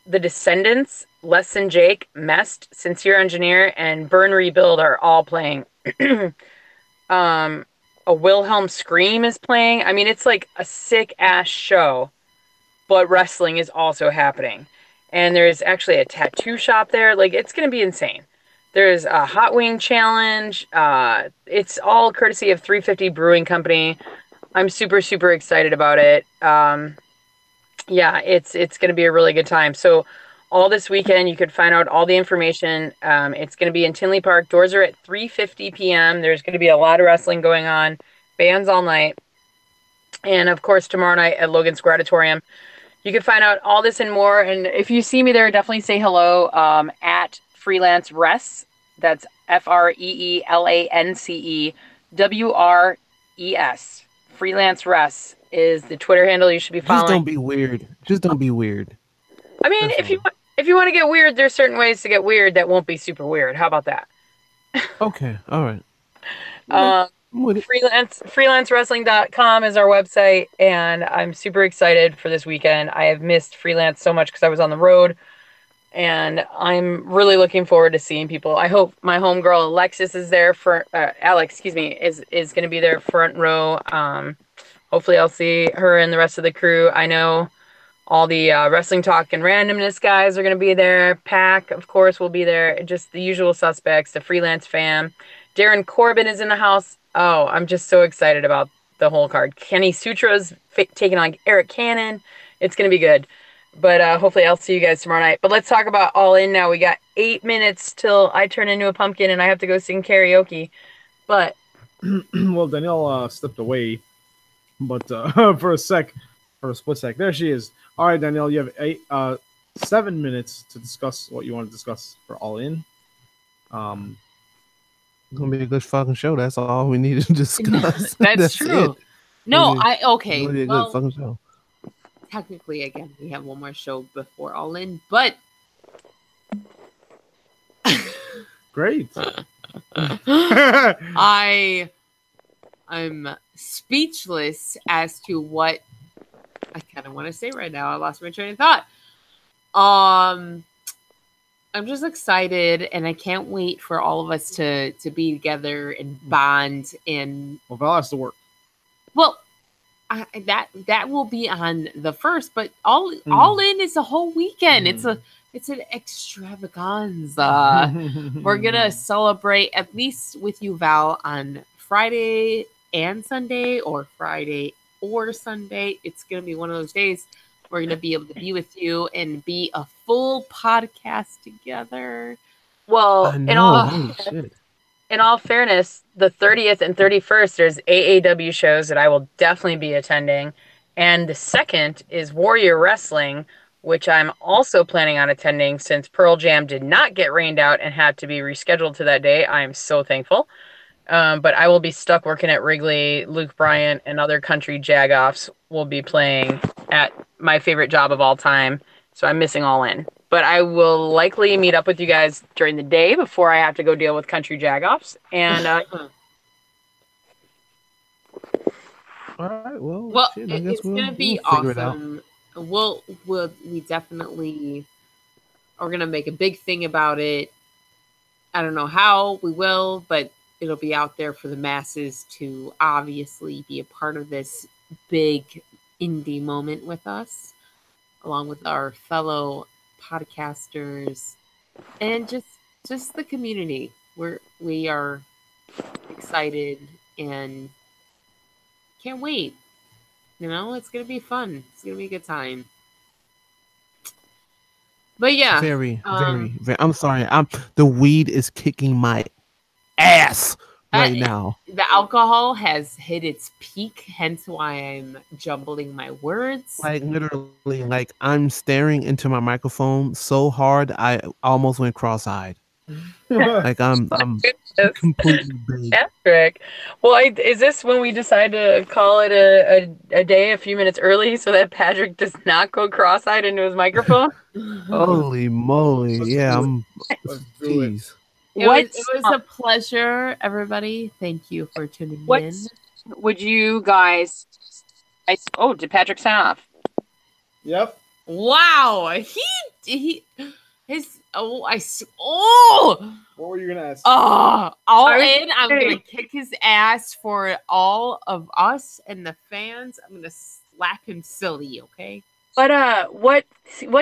the Descendants, Less Than Jake, Mest, Sincere Engineer, and Burn Rebuild are all playing. A Wilhelm Scream is playing. I mean, it's like a sick-ass show, but wrestling is also happening. And there's actually a tattoo shop there. Like, it's going to be insane. There's a hot wing challenge. It's all courtesy of 350 Brewing Company. I'm super, super excited about it. Yeah, it's going to be a really good time. So all this weekend, you could find out all the information. It's going to be in Tinley Park. Doors are at 3:50 p.m. There's going to be a lot of wrestling going on. Bands all night. And, of course, tomorrow night at Logan Square Auditorium. You can find out all this and more. And if you see me there, definitely say hello at Freelance Res. That's FreelanceWres. Freelance Res is the Twitter handle you should be following.
Just don't be weird. Just don't be weird.
I mean,
That's
if you want to get weird, there's certain ways to get weird that won't be super weird. How about that?
Okay. All right.
Freelancewrestling.com is our website, and I'm super excited for this weekend. I have missed freelance so much because I was on the road, and I'm really looking forward to seeing people. I hope my homegirl Alexis is there for Alex, excuse me, is going to be there front row. Hopefully I'll see her and the rest of the crew. I know all the Wrestling Talk and Randomness guys are going to be there. Pack, of course, will be there. Just the usual suspects, the freelance fam. Darren Corbin is in the house. Oh, I'm just so excited about the whole card. Kenny Sutra's taking on Eric Cannon. It's going to be good. But hopefully I'll see you guys tomorrow night. But let's talk about All In now. We got 8 minutes till I turn into a pumpkin and I have to go sing karaoke. But
well, Danielle stepped away, but for a split sec, there she is. All right, Danielle, you have 7 minutes to discuss what you want to discuss for All In.
It's gonna be a good fucking show. That's all we need to discuss.
That's true.
It.
No,
okay. It'll be a good fucking show.
Technically, again, we have one more show before All In, but
great.
I'm speechless as to what I kind of want to say right now. I lost my train of thought. I'm just excited, and I can't wait for all of us to be together and bond. And
Val has to work.
Well, that will be on the 1st, but all in is a whole weekend. It's an extravaganza. We're gonna celebrate at least with you, Val, on Friday and Sunday, or Friday or Sunday. It's gonna be one of those days. We're going to be able to be with you and be a full podcast together.
Well, in all fairness, the 30th and 31st, there's AAW shows that I will definitely be attending. And the 2nd is Warrior Wrestling, which I'm also planning on attending since Pearl Jam did not get rained out and had to be rescheduled to that day. I am so thankful. But I will be stuck working at Wrigley. Luke Bryant and other country jagoffs will be playing at my favorite job of all time. So I'm missing All In. But I will likely meet up with you guys during the day before I have to go deal with country jagoffs. And
all right, well, shit,
it's gonna be awesome. We definitely are gonna make a big thing about it. I don't know how we will, but it'll be out there for the masses to obviously be a part of this big indie moment with us, along with our fellow podcasters and just the community. We are excited and can't wait. You know, it's gonna be fun. It's gonna be a good time. But yeah,
very. I'm sorry. The weed is kicking my ass right now.
The alcohol has hit its peak, hence why I'm jumbling my words.
Like literally, like I'm staring into my microphone so hard I almost went cross-eyed. Like I'm completely baked.
Patrick. Well, is this when we decide to call it a day a few minutes early so that Patrick does not go cross-eyed into his microphone?
Holy moly! Yeah,
Let's do it.
jeez.
It was a pleasure, everybody. Thank you for tuning in.
Would you guys? Did Patrick sign off?
Yep.
Wow,
What were you gonna ask?
I'm gonna kick his ass for all of us and the fans. I'm gonna slap him silly, okay?
But what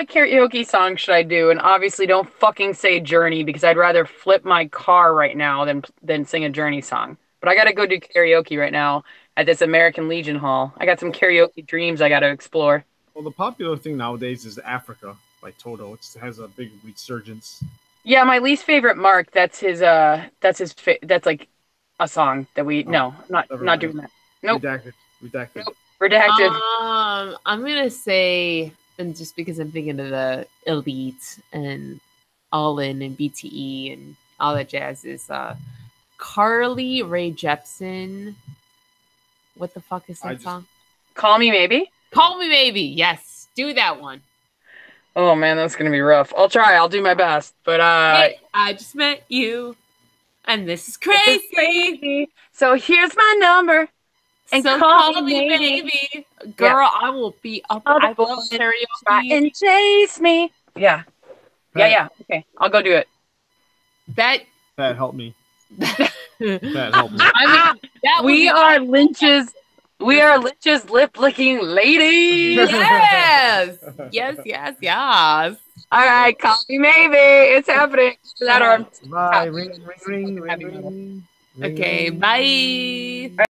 karaoke song should I do? And obviously, don't fucking say Journey because I'd rather flip my car right now than sing a Journey song. But I gotta go do karaoke right now at this American Legion Hall. I got some karaoke dreams I gotta explore.
Well, the popular thing nowadays is Africa by Toto. It has a big resurgence.
Yeah, my least favorite Mark. That's like a song that we not doing that. Nope.
Redacted.
Nope. Redacted.
I'm gonna say, and just because I'm thinking of the Elite and All In and BTE and all that jazz, is Carly Rae Jepsen. What the fuck is that song?
Call Me Maybe.
Call Me Maybe. Yes, do that one.
Oh man, that's gonna be rough. I'll try. I'll do my best. But
hey, I just met you, and this is crazy.
So here's my number.
And so call me baby. Girl, yeah. I will be up. I love karaoke.
And chase me. Yeah. Yeah. Okay. I'll go do it.
That helped me. That helped me.
I mean,
we are Lynch's lip-licking ladies.
Yes. Yes.
All right, call me maybe. It's happening.
Bye. Ring.
Okay, bye.